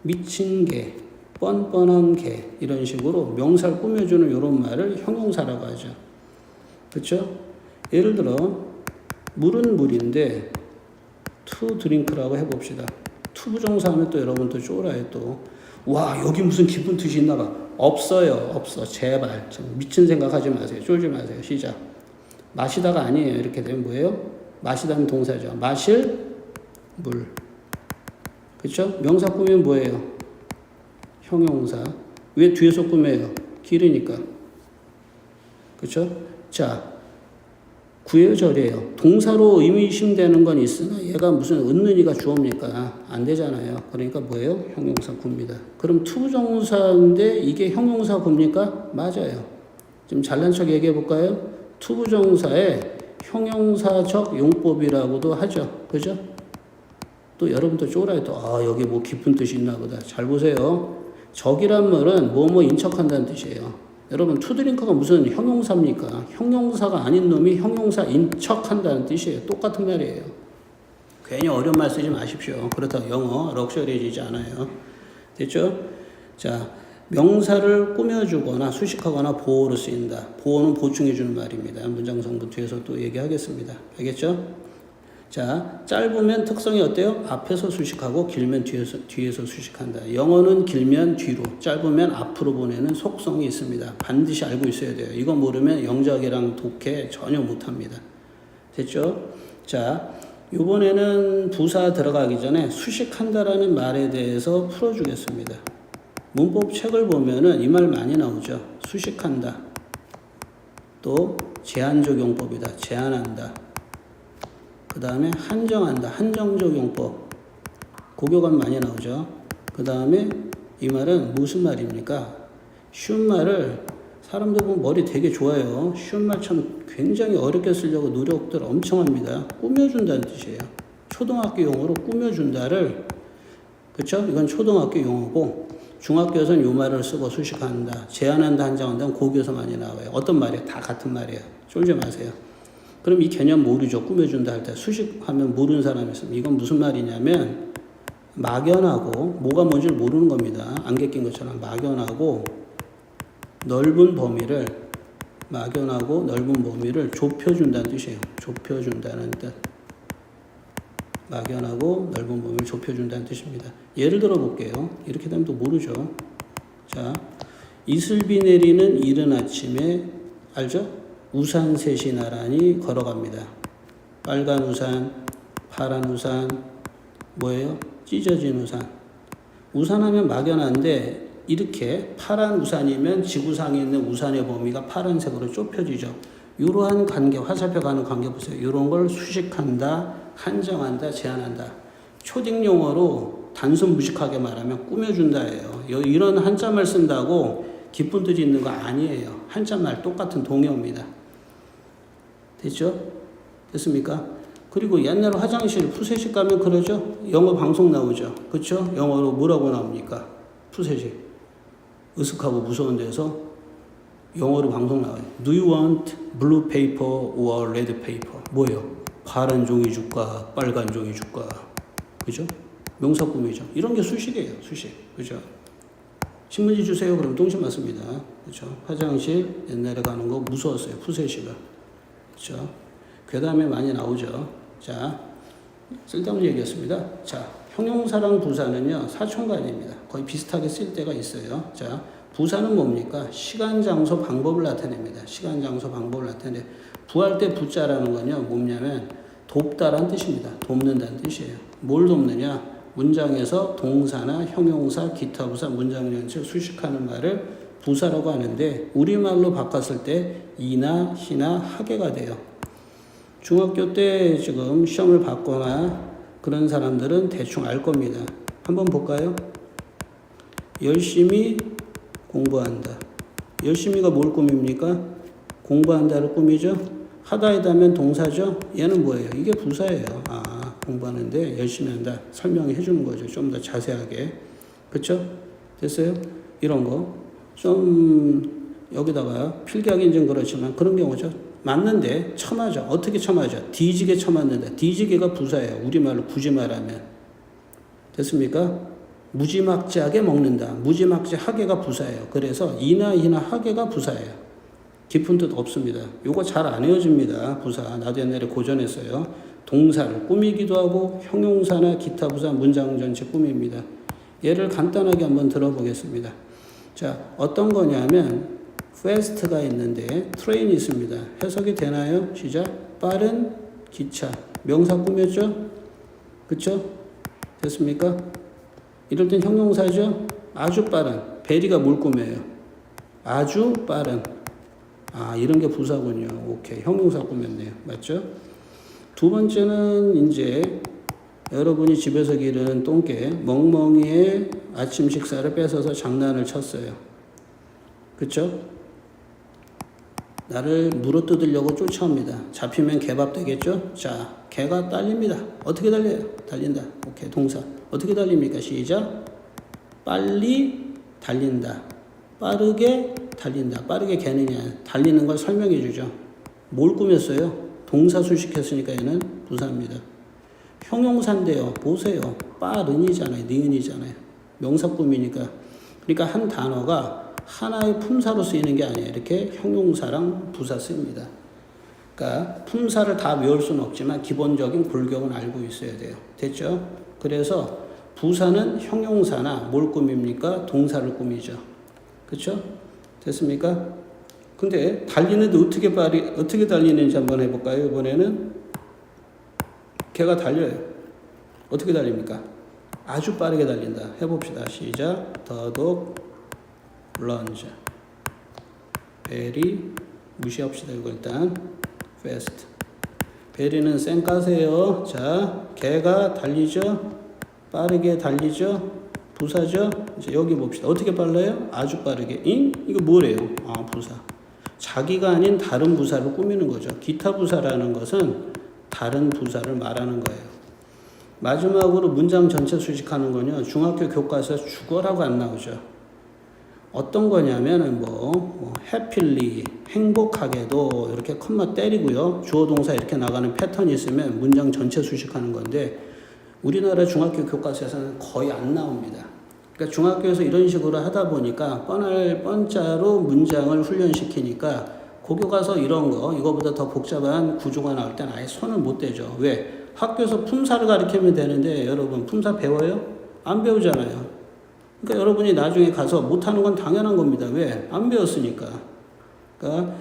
Speaker 1: 미친 개, 뻔뻔한 개 이런 식으로 명사를 꾸며주는 이런 말을 형용사라고 하죠. 그렇죠? 예를 들어 물은 물인데 to drink라고 해봅시다. 투부정사 하면 또 여러분 또 쫄아요 또. 와 여기 무슨 깊은 뜻이 있나 봐. 없어요. 없어. 제발. 미친 생각하지 마세요. 쫄지 마세요. 시작. 마시다가 아니에요. 이렇게 되면 뭐예요? 마시다는 동사죠. 마실 물. 그렇죠? 명사 꾸미면 뭐예요? 형용사. 왜 뒤에서 꾸며요? 길으니까. 그렇죠? 자, 구예절이에요. 동사로 의미심되는 건 있으나 얘가 무슨 은는이가 주어입니까? 안 되잖아요. 그러니까 뭐예요? 형용사 구입니다. 그럼 투부정사인데 이게 형용사 구입니까? 맞아요. 좀 잘난 척 얘기해 볼까요? 투부정사의 형용사적 용법이라고도 하죠. 그죠? 또 여러분도 쫄아요. 또 여기 뭐 깊은 뜻이 있나 보다. 잘 보세요. 적이란 말은 뭐뭐 인척한다는 뜻이에요. 여러분 투드링크가 무슨 형용사입니까? 형용사가 아닌 놈이 형용사 인척한다는 뜻이에요. 똑같은 말이에요. 괜히 어려운 말 쓰지 마십시오. 그렇다고 영어 럭셔리해지지 않아요. 됐죠? 자, 명사를 꾸며주거나 수식하거나 보호로 쓰인다. 보호는 보충해주는 말입니다. 문장 성분 뒤에서 또 얘기하겠습니다. 알겠죠? 자, 짧으면 특성이 어때요? 앞에서 수식하고 길면 뒤에서 수식한다. 영어는 길면 뒤로, 짧으면 앞으로 보내는 속성이 있습니다. 반드시 알고 있어야 돼요. 이거 모르면 영작이랑 독해 전혀 못합니다. 됐죠? 자, 이번에는 부사 들어가기 전에 수식한다라는 말에 대해서 풀어주겠습니다. 문법 책을 보면은 이 말 많이 나오죠. 수식한다. 또 제한적 용법이다. 제한한다. 그 다음에 한정한다. 한정적 용법. 고교감 많이 나오죠. 그 다음에 이 말은 무슨 말입니까? 쉬운 말을 사람들 보면 머리 되게 좋아요. 쉬운 말처럼 굉장히 어렵게 쓰려고 노력들 엄청 합니다. 꾸며준다는 뜻이에요. 초등학교 용어로 꾸며준다를, 그쵸? 이건 초등학교 용어고, 중학교에서는 요 말을 쓰고 수식한다. 제한한다, 한정한다. 고교에서 많이 나와요. 어떤 말이에요? 다 같은 말이에요. 쫄지 마세요. 그럼 이 개념 모르죠. 꾸며준다 할 때 수식하면 모르는 사람이 있으면 이건 무슨 말이냐면 막연하고 뭐가 뭔지를 모르는 겁니다. 안개 낀 것처럼 막연하고 넓은 범위를 좁혀준다는 뜻이에요. 좁혀준다는 뜻. 막연하고 넓은 범위를 좁혀준다는 뜻입니다. 예를 들어 볼게요. 이렇게 되면 또 모르죠. 자, 이슬비 내리는 이른 아침에 알죠? 우산 셋이 나란히 걸어갑니다. 빨간 우산, 파란 우산, 뭐예요? 찢어진 우산. 우산하면 막연한데 이렇게 파란 우산이면 지구상에 있는 우산의 범위가 파란색으로 좁혀지죠. 이러한 관계, 화살표 가는 관계 보세요. 이런 걸 수식한다, 한정한다, 제한한다. 초딩 용어로 단순 무식하게 말하면 꾸며준다예요. 이런 한자말 쓴다고 깊은 뜻이 있는 거 아니에요. 한자말 똑같은 동요입니다. 됐죠? 됐습니까? 그리고 옛날 화장실 푸세식 가면 그러죠? 영어 방송 나오죠? 그쵸? 영어로 뭐라고 나옵니까? 푸세식. 으슥하고 무서운 데서 영어로 방송 나와요. Do you want blue paper or red paper? 뭐예요? 파란 종이 줄까? 빨간 종이 줄까? 그죠? 명사 꾸미죠. 이런 게 수식이에요. 수식. 그죠? 신문지 주세요. 그럼 동심 맞습니다. 그죠? 화장실 옛날에 가는 거 무서웠어요. 푸세식을. 그죠? 괴담에 많이 나오죠. 자, 쓸데없는 얘기였습니다. 자, 형용사랑 부사는요, 사촌관입니다. 거의 비슷하게 쓸 때가 있어요. 자, 부사는 뭡니까? 시간, 장소, 방법을 나타냅니다. 시간, 장소, 방법을 나타내. 부할 때 부자라는 건요, 뭐냐면 돕다라는 뜻입니다. 돕는다는 뜻이에요. 뭘 돕느냐? 문장에서 동사나 형용사, 기타 부사, 문장 전체 수식하는 말을 부사라고 하는데 우리말로 바꿨을 때 이나 희나 하게가 돼요. 중학교 때 지금 시험을 봤거나 그런 사람들은 대충 알 겁니다. 한번 볼까요? 열심히 공부한다. 열심히가 뭘 꾸밉니까? 공부한다를 꾸미죠? 하다에다면 동사죠? 얘는 뭐예요? 이게 부사예요. 아, 공부하는데 열심히 한다. 설명해 주는 거죠. 좀 더 자세하게. 그쵸? 됐어요? 이런 거. 좀 여기다가 필기하기는 좀 그렇지만 그런 경우죠. 맞는데 쳐맞아. 어떻게 쳐맞아? 뒤지게 쳐맞는다. 뒤지게가 부사예요. 우리말로 굳이 말하면. 됐습니까? 무지막지하게 먹는다. 무지막지하게가 부사예요. 그래서 이나 희나 하게가 부사예요. 깊은 뜻 없습니다. 요거 잘 안 외워집니다. 부사. 나도 옛날에 고전했어요. 동사를 꾸미기도 하고 형용사나 기타 부사 문장 전체 꾸밉니다. 예를 간단하게 한번 들어보겠습니다. 자, 어떤 거냐면 fast가 있는데 트레인이 있습니다. 해석이 되나요? 시작. 빠른 기차. 명사 꾸몄죠? 그쵸? 됐습니까? 이럴 땐 형용사죠? 아주 빠른. 베리가 뭘 꾸며요? 아주 빠른. 아, 이런 게 부사군요. 오케이. 형용사 꾸몄네요. 맞죠? 두 번째는 이제 여러분이 집에서 기른 똥개 멍멍이의 아침 식사를 뺏어서 장난을 쳤어요. 그쵸? 나를 물어뜯으려고 쫓아옵니다. 잡히면 개밥 되겠죠? 자, 개가 달립니다. 어떻게 달려요? 달린다. 오케이, 동사. 어떻게 달립니까? 시작. 빨리 달린다. 빠르게 달린다. 빠르게 개느냐. 달리는 걸 설명해 주죠. 뭘 꾸몄어요? 동사 수식했으니까 얘는 부사입니다. 형용사인데요. 보세요. 빠른이잖아요. 니은이잖아요. 명사 꾸미니까. 그러니까 한 단어가 하나의 품사로 쓰이는 게 아니에요. 이렇게 형용사랑 부사 씁니다. 그러니까 품사를 다 외울 수는 없지만 기본적인 골격은 알고 있어야 돼요. 됐죠? 그래서 부사는 형용사나 뭘 꾸밉니까? 동사를 꾸미죠. 그렇죠? 됐습니까? 근데 달리는데 어떻게 달리는지 한번 해볼까요? 이번에는 개가 달려요. 어떻게 달립니까? 아주 빠르게 달린다. 해봅시다. 시작. 더독 런지. 베리 무시합시다. 이거 일단 fast. 베리는 쌩까세요. 자, 개가 달리죠. 빠르게 달리죠. 부사죠. 이제 여기 봅시다. 어떻게 빨라요? 아주 빠르게. 잉? 이거 뭐래요? 아, 부사. 자기가 아닌 다른 부사를 꾸미는 거죠. 기타 부사라는 것은 다른 부사를 말하는 거예요. 마지막으로 문장 전체 수식하는 거는요. 중학교 교과서에서 주어라고 안 나오죠. 어떤 거냐면은 happily, 행복하게도 이렇게 컴마 때리고요. 주어 동사 이렇게 나가는 패턴이 있으면 문장 전체 수식하는 건데 우리나라 중학교 교과서에서는 거의 안 나옵니다. 그러니까 중학교에서 이런 식으로 하다 보니까 뻔짜로 문장을 훈련시키니까 고교 가서 이런 거, 이거보다 더 복잡한 구조가 나올 때는 아예 손을 못 대죠. 왜? 학교에서 품사를 가르치면 되는데 여러분 품사 배워요? 안 배우잖아요. 그러니까 여러분이 나중에 가서 못하는 건 당연한 겁니다. 왜? 안 배웠으니까. 그러니까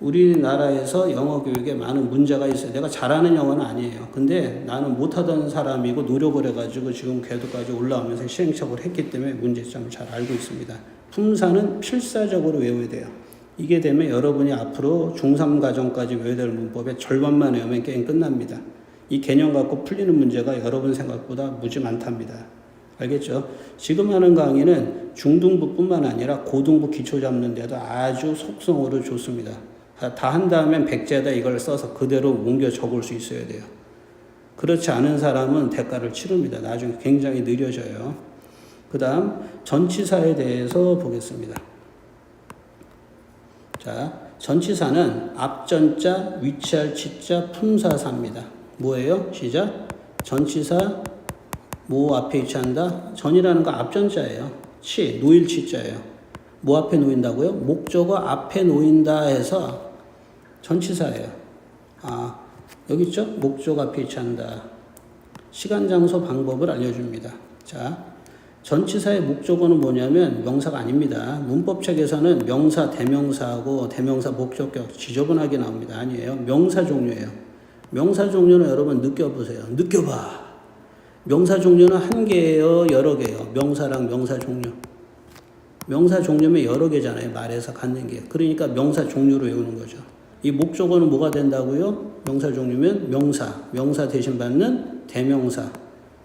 Speaker 1: 우리나라에서 영어 교육에 많은 문제가 있어요. 내가 잘하는 영어는 아니에요. 근데 나는 못하던 사람이고 노력을 해가지고 지금 궤도까지 올라오면서 시행착오를 했기 때문에 문제점을 잘 알고 있습니다. 품사는 필사적으로 외워야 돼요. 이게 되면 여러분이 앞으로 중3 과정까지 외워야 될 문법의 절반만 외우면 게임 끝납니다. 이 개념 갖고 풀리는 문제가 여러분 생각보다 무지 많답니다. 알겠죠? 지금 하는 강의는 중등부뿐만 아니라 고등부 기초 잡는 데도 아주 속성으로 좋습니다. 다 한 다음엔 백제에다 이걸 써서 그대로 옮겨 적을 수 있어야 돼요. 그렇지 않은 사람은 대가를 치릅니다. 나중에 굉장히 느려져요. 그 다음 전치사에 대해서 보겠습니다. 자, 전치사는 앞전자, 위치할 치자, 품사사입니다. 뭐예요? 시작. 전치사 뭐 앞에 위치한다? 전이라는 거 앞전자예요. 놓일 치자예요. 뭐 앞에 놓인다고요? 목적어 앞에 놓인다 해서 전치사예요. 여기 있죠? 목적 앞에 위치한다. 시간, 장소, 방법을 알려줍니다. 자, 전치사의 목적어는 뭐냐면 명사가 아닙니다. 문법책에서는 명사, 대명사하고 대명사, 목적격 지저분하게 나옵니다. 아니에요. 명사 종류예요. 명사 종류는 여러분 느껴보세요. 느껴봐. 명사 종류는 한 개예요, 여러 개예요. 명사랑 명사 종류. 명사 종류면 여러 개잖아요. 말에서 갖는 게. 그러니까 명사 종류로 외우는 거죠. 이 목적어는 뭐가 된다고요? 명사 종류면 명사 대신 받는 대명사,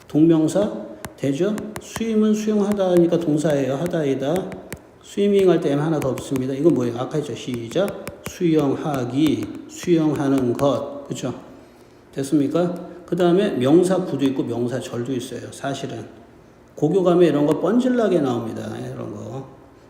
Speaker 1: 동명사 되죠? 수임은 수용하다 하니까 동사예요. 하다이다. 스위밍 할 때 M 하나 더 없습니다. 이건 뭐예요? 아까 했죠. 시작. 수영하기, 수영하는 것. 그렇죠? 됐습니까? 그 다음에 명사 구도 있고 명사 절도 있어요. 사실은. 고교 가면 이런 거 뻔질나게 나옵니다. 이런 거.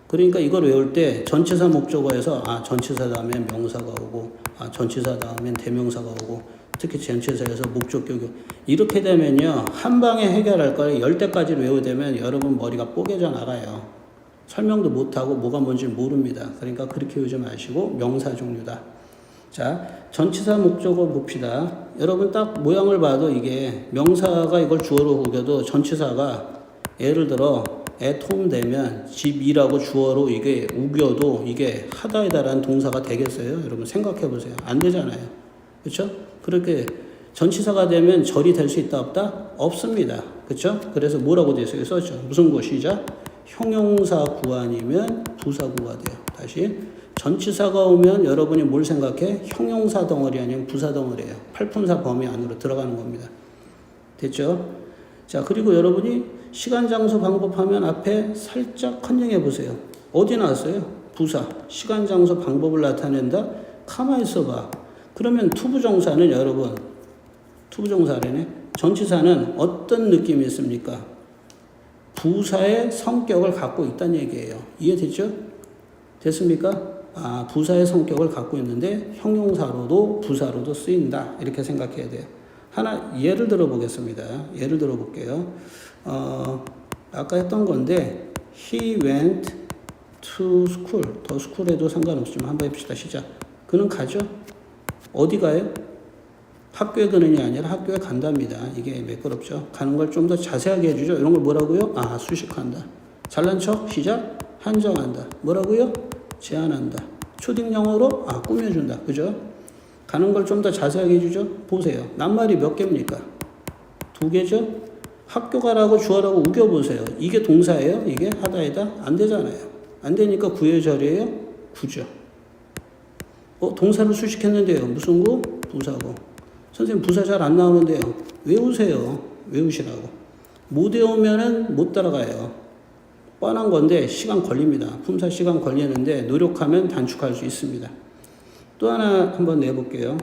Speaker 1: 그러니까 이걸 외울 때 전치사 목적어에서 전치사 다음에 명사가 오고 전치사 다음엔 대명사가 오고 특히 전치사에서 목적격이 이렇게 되면요. 한 방에 해결할 걸 10대까지 외우되면 여러분 머리가 뽀개져 나가요. 설명도 못하고 뭐가 뭔지 모릅니다. 그러니까 그렇게 외우지 마시고 명사 종류다. 자, 전치사 목적어 봅시다. 여러분 딱 모양을 봐도 이게 명사가 이걸 주어로 우겨도 전치사가 예를 들어 애통되면 집이라고 주어로 이게 우겨도 이게 하다이다라는 동사가 되겠어요? 여러분 생각해 보세요. 안 되잖아요. 그렇죠? 그렇게 전치사가 되면 절이 될 수 있다 없다? 없습니다. 그렇죠? 그래서 뭐라고 되어 있어요? 썼죠. 무슨 것이죠? 형용사 구안이면 부사 구가 돼요. 다시 전치사가 오면 여러분이 뭘 생각해? 형용사 덩어리 아니면 부사 덩어리예요. 팔품사 범위 안으로 들어가는 겁니다. 됐죠? 자, 그리고 여러분이 시간, 장소, 방법 하면 앞에 살짝 컨닝해 보세요. 어디 나왔어요? 부사. 시간, 장소, 방법을 나타낸다? 가만히 있어봐. 그러면 투부정사는 여러분, 투부정사래네. 전치사는 어떤 느낌이 있습니까? 부사의 성격을 갖고 있다는 얘기예요. 이해됐죠? 됐습니까? 부사의 성격을 갖고 있는데 형용사로도 부사로도 쓰인다. 이렇게 생각해야 돼요. 하나 예를 들어 보겠습니다. 예를 들어 볼게요. 아까 했던 건데 He went to school. 더 school에도 상관없지만 한번 해봅시다. 시작. 그는 가죠? 어디 가요? 학교에 가느냐 아니라 학교에 간답니다. 이게 매끄럽죠. 가는 걸 좀 더 자세하게 해주죠. 이런 걸 뭐라고요? 수식한다. 잘난 척? 시작. 한정한다. 뭐라고요? 제안한다. 초딩 영어로 꾸며준다. 그죠? 가는 걸 좀 더 자세하게 해주죠. 보세요. 낱말이 몇 개입니까? 2개죠? 학교 가라고 주어라고 우겨보세요. 이게 동사예요? 이게 하다이다? 안 되잖아요. 안 되니까 구의 절이에요? 구죠. 동사를 수식했는데요. 무슨 구? 부사고. 선생님 부사 잘 안 나오는데요. 외우세요. 외우시라고. 못 외우면은 못 따라가요. 뻔한 건데 시간 걸립니다. 품사 시간 걸리는데 노력하면 단축할 수 있습니다. 또 하나 한번 내볼게요.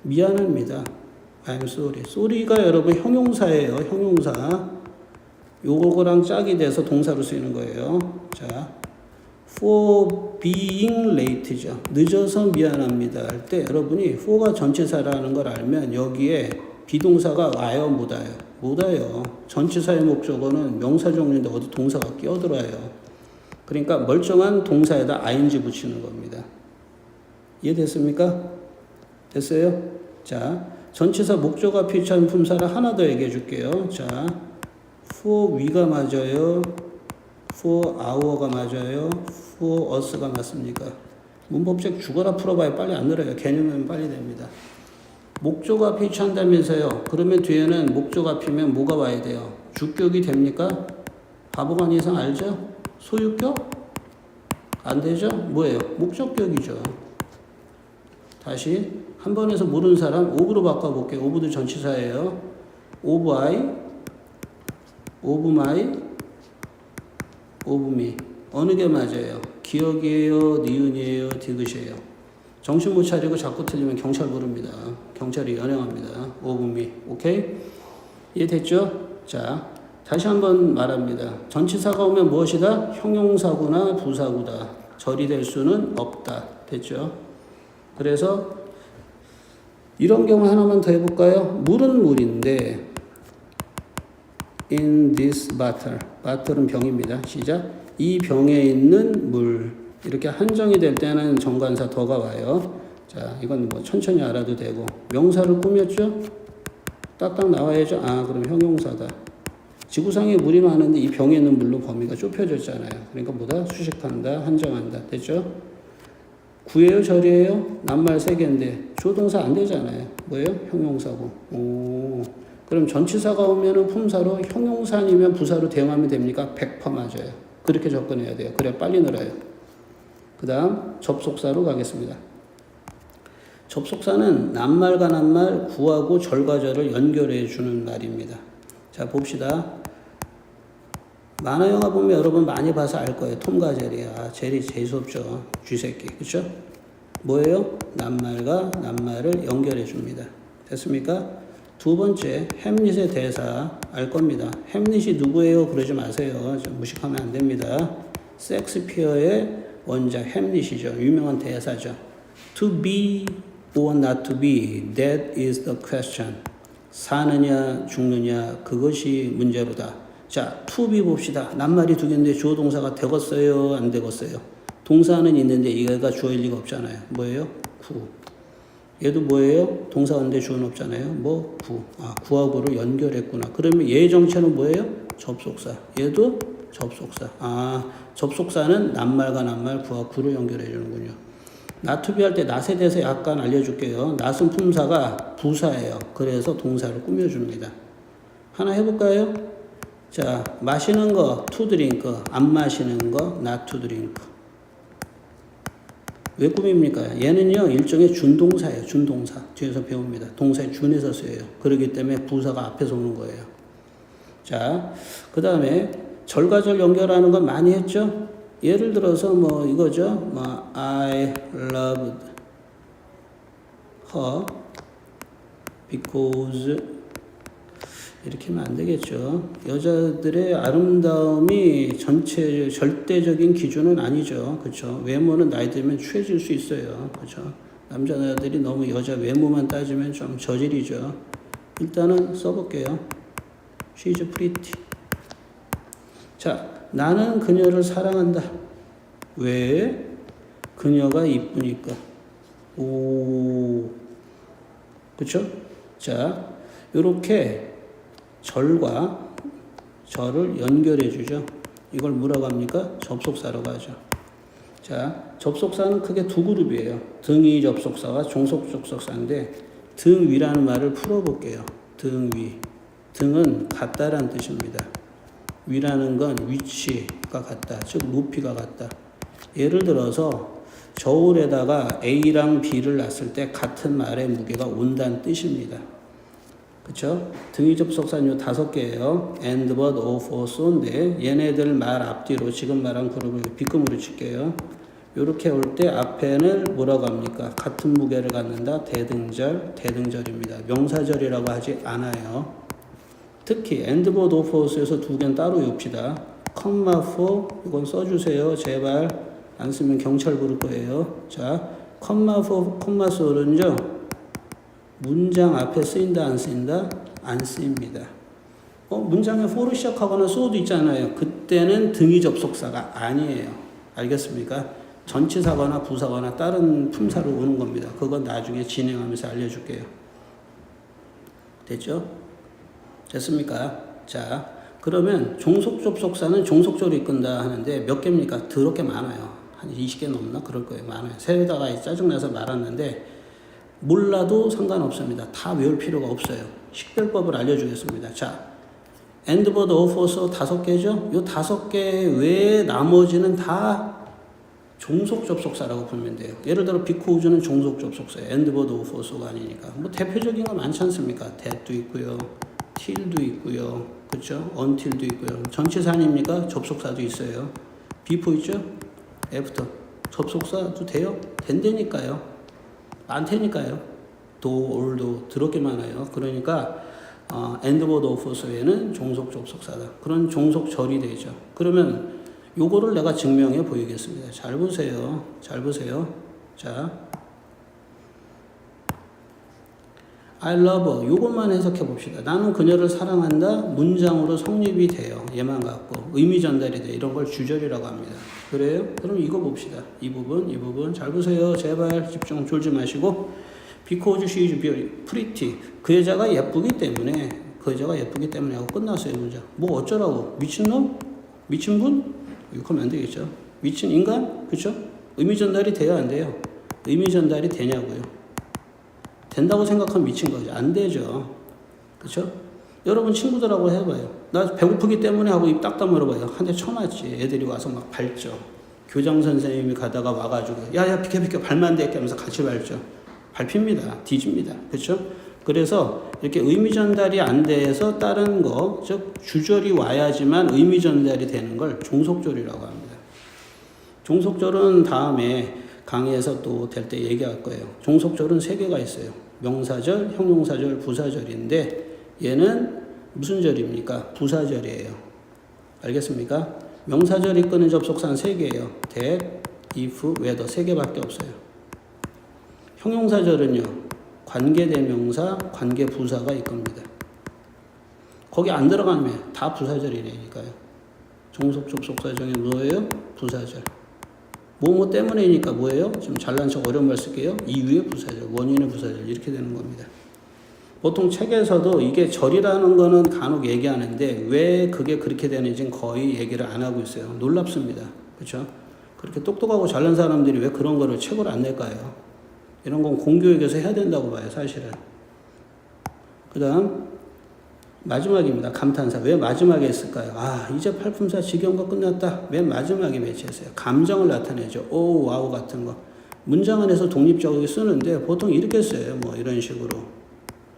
Speaker 1: 미안합니다. I'm sorry. sorry가 여러분 형용사예요. 형용사. 요거랑 짝이 돼서 동사로 쓰이는 거예요. 자, for being late죠. 늦어서 미안합니다 할 때 여러분이 for가 전치사라는 걸 알면 여기에 비동사가 와요, 못 와요? 못 와요. 전치사의 목적어는 명사 종류인데 어디 동사가 끼어들어요. 그러니까 멀쩡한 동사에다 ing 붙이는 겁니다. 이해됐습니까? 됐어요? 자, 전치사 목적어 피처한 품사를 하나 더 얘기해 줄게요. 자, for we가 맞아요. for our가 맞아요. for us가 맞습니까? 문법책 죽어라 풀어봐야 빨리 안 늘어요. 개념은 빨리 됩니다. 목적 앞이 취한다면서요. 그러면 뒤에는 목적 앞이면 뭐가 와야 돼요? 주격이 됩니까? 바보가 아닌 이상 알죠? 소유격? 안 되죠? 뭐예요? 목적격이죠. 다시 한 번에서 모르는 사람 of로 바꿔볼게요. of도 전치사예요. of I, of my, of me. 어느 게 맞아요? 기억이에요? 니은이에요? 디귿이에요? 정신 못 차리고 자꾸 틀리면 경찰 부릅니다. 경찰이 연행합니다. of me. 오케이? 이해됐죠? 자, 다시 한번 말합니다. 전치사가 오면 무엇이다? 형용사구나 부사구다. 절이 될 수는 없다. 됐죠? 그래서 이런 경우 하나만 더 해볼까요? 물은 물인데 in this bottle. bottle은 병입니다. 시작. 이 병에 있는 물. 이렇게 한정이 될 때는 정관사 더가 와요. 자, 이건 뭐 천천히 알아도 되고. 명사를 꾸몄죠? 딱딱 나와야죠. 아, 그럼 형용사다. 지구상에 물이 많은데 이 병에 있는 물로 범위가 좁혀졌잖아요. 그러니까 뭐다? 수식한다, 한정한다. 됐죠? 구예요, 절이에요? 낱말 3개인데 조동사 안 되잖아요. 뭐예요? 형용사고. 오, 그럼 전치사가 오면은 품사로 형용사 아니면 부사로 대응하면 됩니까? 100% 맞아요. 그렇게 접근해야 돼요. 그래야 빨리 늘어요. 그 다음 접속사로 가겠습니다. 접속사는 낱말과 낱말, 구하고 절과 절을 연결해 주는 말입니다. 자, 봅시다. 만화 영화 보면 여러분 많이 봐서 알 거예요. 톰과 제리. 아, 제리 재수없죠. 쥐새끼. 그쵸? 뭐예요? 낱말과 낱말을 연결해 줍니다. 됐습니까? 두 번째, 햄릿의 대사 알 겁니다. 햄릿이 누구예요? 그러지 마세요. 무식하면 안 됩니다. 섹스피어의 원작 햄릿이죠. 유명한 대사죠. To be or not to be, that is the question. 사느냐 죽느냐 그것이 문제로다. 자, to be 봅시다. 낱말이 2개인데 주어 동사가 되겠어요? 안 되겠어요? 동사는 있는데 얘가 주어일 리가 없잖아요. 뭐예요? 구. 얘도 뭐예요? 동사인데 주어는 없잖아요. 뭐? 구. 아, 구하고를 연결했구나. 그러면 얘의 정체는 뭐예요? 접속사. 얘도 접속사. 아, 접속사는 낱말과 낱말, 구와 구를 연결해 주는군요. not to be 할 때 not에 대해서 약간 알려줄게요. not은 품사가 부사예요. 그래서 동사를 꾸며줍니다. 하나 해볼까요? 자, 마시는 거 to drink, 안 마시는 거 not to drink. 왜 꾸밉니까? 얘는요 일종의 준동사예요. 준동사. 뒤에서 배웁니다. 동사에 준해서 쓰여요. 그렇기 때문에 부사가 앞에서 오는 거예요. 자, 그 다음에 절과 절 연결하는 건 많이 했죠? 예를 들어서 뭐 이거죠. 뭐 I loved her because 이렇게 하면 안 되겠죠. 여자들의 아름다움이 전체 절대적인 기준은 아니죠. 그렇죠? 외모는 나이 들면 취해질 수 있어요. 그렇죠? 남자들이 너무 여자 외모만 따지면 좀 저질이죠. 일단은 써볼게요. She's pretty. 자, 나는 그녀를 사랑한다. 왜? 그녀가 이쁘니까. 오, 그렇죠? 자, 이렇게 절과 절을 연결해 주죠. 이걸 뭐라고 합니까? 접속사라고 하죠. 자, 접속사는 크게 2그룹이에요. 등위 접속사와 종속 접속사인데 등 위라는 말을 풀어볼게요. 등 위. 등은 같다라는 뜻입니다. 위라는 건 위치가 같다. 즉 높이가 같다. 예를 들어서 저울에다가 A랑 B를 놨을 때 같은 말의 무게가 온다는 뜻입니다. 그쵸? 등위 접속사는 5개예요. and, but, of, so인데 얘네들 말 앞뒤로 지금 말한 그룹을 B급으로 칠게요. 이렇게 올 때 앞에는 뭐라고 합니까? 같은 무게를 갖는다. 대등절입니다. 명사절이라고 하지 않아요. 특히 and both of us에서 두 개는 따로 외웁시다. comma for 이건 써주세요. 제발 안 쓰면 경찰 부를 거예요. 자, comma for, comma so는요. 문장 앞에 쓰인다 안 쓰인다? 안 쓰입니다. 문장에 for로 시작하거나 so도 있잖아요. 그때는 등위 접속사가 아니에요. 알겠습니까? 전치사거나 부사거나 다른 품사로 오는 겁니다. 그건 나중에 진행하면서 알려줄게요. 됐죠? 됐습니까? 자, 그러면 종속 접속사는 종속조로 이끈다 하는데 몇 개입니까? 더럽게 많아요. 한 20개 넘나? 그럴 거예요. 많아요. 세다가 짜증나서 말았는데 몰라도 상관없습니다. 다 외울 필요가 없어요. 식별법을 알려주겠습니다. 자, and both of us 5개죠? 이 5개 외에 나머지는 다 종속 접속사라고 보면 돼요. 예를 들어 because 종속 접속사예요. and both of us가 아니니까. 뭐 대표적인 거 많지 않습니까? that도 있고요. till도 있고요. 그렇죠? until도 있고요. 전치사 아닙니까? 접속사도 있어요. before 있죠? after. 접속사도 돼요? 된다니까요. 많다니까요. do, all도 더럽게 많아요. 그러니까 and both of us 외에는 종속 접속사다. 그런 종속절이 되죠. 그러면 요거를 내가 증명해 보이겠습니다. 잘 보세요. 잘 보세요. 자, I love 요것만 해석해 봅시다. 나는 그녀를 사랑한다. 문장으로 성립이 돼요. 얘만 갖고 의미 전달이 돼. 이런 걸 주절이라고 합니다. 그래요? 그럼 이거 봅시다. 이 부분 잘 보세요. 제발 집중 졸지 마시고 because she is pretty. 그 여자가 예쁘기 때문에 하고 끝났어요. 문장. 뭐 어쩌라고? 미친놈? 미친분? 이거 하면 안 되겠죠. 미친 인간? 그렇죠? 의미 전달이 돼요, 안 돼요? 의미 전달이 되냐고요. 된다고 생각하면 미친 거죠. 안 되죠. 그렇죠? 여러분 친구들하고 해봐요. 나 배고프기 때문에 하고 입 딱 다물어봐요. 한 대 쳐맞지. 애들이 와서 막 밟죠. 교장 선생님이 가다가 와가지고 야야 비켜 발만 안 돼 하면서 같이 밟죠. 밟힙니다. 뒤집니다. 그렇죠? 그래서 이렇게 의미 전달이 안 돼서 다른 거, 즉 주절이 와야지만 의미 전달이 되는 걸 종속절이라고 합니다. 종속절은 다음에 강의에서 또 될 때 얘기할 거예요. 종속절은 3개가 있어요. 명사절, 형용사절, 부사절인데 얘는 무슨 절입니까? 부사절이에요. 알겠습니까? 명사절 이끄는 접속사는 3개예요. that, if, whether 3개밖에 없어요. 형용사절은요. 관계대명사, 관계부사가 이끕니다. 거기 안 들어가면 다 부사절이니까요. 종속 접속사 중에 뭐예요? 부사절. 뭐뭐 때문에니까 뭐예요? 지금 잘난 척 어려운 말 쓸게요. 이유의 부사절, 원인의 부사절 이렇게 되는 겁니다. 보통 책에서도 이게 절이라는 거는 간혹 얘기하는데 왜 그게 그렇게 되는지는 거의 얘기를 안 하고 있어요. 놀랍습니다. 그렇죠? 그렇게 똑똑하고 잘난 사람들이 왜 그런 거를 책으로 안 낼까요? 이런 건 공교육에서 해야 된다고 봐요, 사실은. 그 다음, 마지막입니다. 감탄사. 왜 마지막에 했을까요? 이제 팔품사 직영과 끝났다. 맨 마지막에 매치했어요. 감정을 나타내죠. 오, 와우 같은 거. 문장 안에서 독립적으로 쓰는데 보통 이렇게 써요. 뭐 이런 식으로.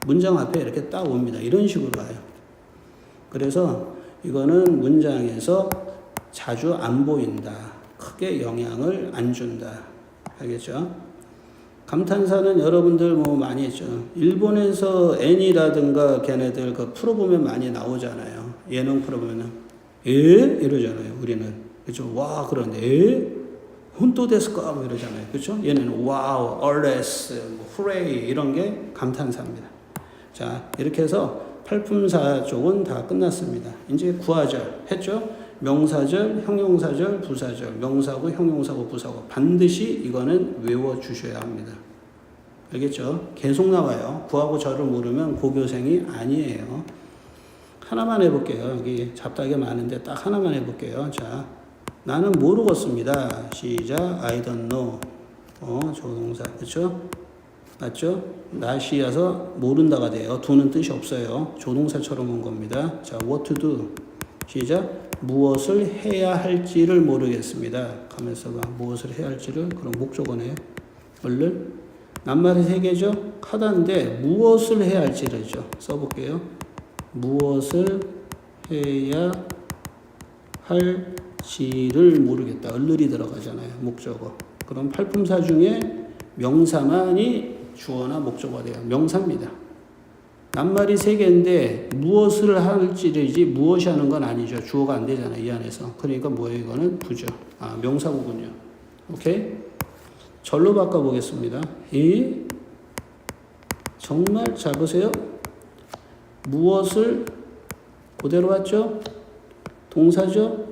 Speaker 1: 문장 앞에 이렇게 딱 옵니다. 이런 식으로 와요. 그래서 이거는 문장에서 자주 안 보인다. 크게 영향을 안 준다. 알겠죠? 감탄사는 여러분들 뭐 많이 했죠. 일본에서 애니라든가 걔네들 그 프로 보면 많이 나오잖아요. 예능 프로 보면은 이러잖아요. 우리는 그렇죠. 와 그런데 혼또 데스까 뭐 이러잖아요. 그렇죠. 얘네는 와우, 얼레스, 후레이 이런 게 감탄사입니다. 자 이렇게 해서 팔품사 쪽은 다 끝났습니다. 이제 구하절 했죠. 명사절, 형용사절, 부사절, 명사고, 형용사고, 부사고 반드시 이거는 외워주셔야 합니다. 알겠죠? 계속 나와요. 구하고 절을 모르면 고교생이 아니에요. 하나만 해볼게요. 여기 잡다하게 많은데 딱 하나만 해볼게요. 자, 나는 모르겠습니다. 시작. I don't know. 조동사. 그렇죠? 맞죠? not이어서 모른다가 돼요. do는 뜻이 없어요. 조동사처럼 온 겁니다. 자, what to do. 시작. 무엇을 해야 할지를 모르겠습니다. 가면서 봐. 무엇을 해야 할지를. 그럼 목적어네. 얼른. 낱말이 3개죠? 하다인데 무엇을 해야 할지를죠. 써볼게요. 무엇을 해야 할지를 모르겠다. 을을이 들어가잖아요. 목적어. 그럼 팔품사 중에 명사만이 주어나 목적어가 돼요. 명사입니다. 낱말이 세 개인데 무엇을 할지르지 무엇이 하는 건 아니죠. 주어가 안 되잖아요. 이 안에서. 그러니까 뭐예요? 이거는 부죠. 명사구군요. 오케이? 절로 바꿔보겠습니다. 정말 잘 보세요. 무엇을 그대로 왔죠? 동사죠?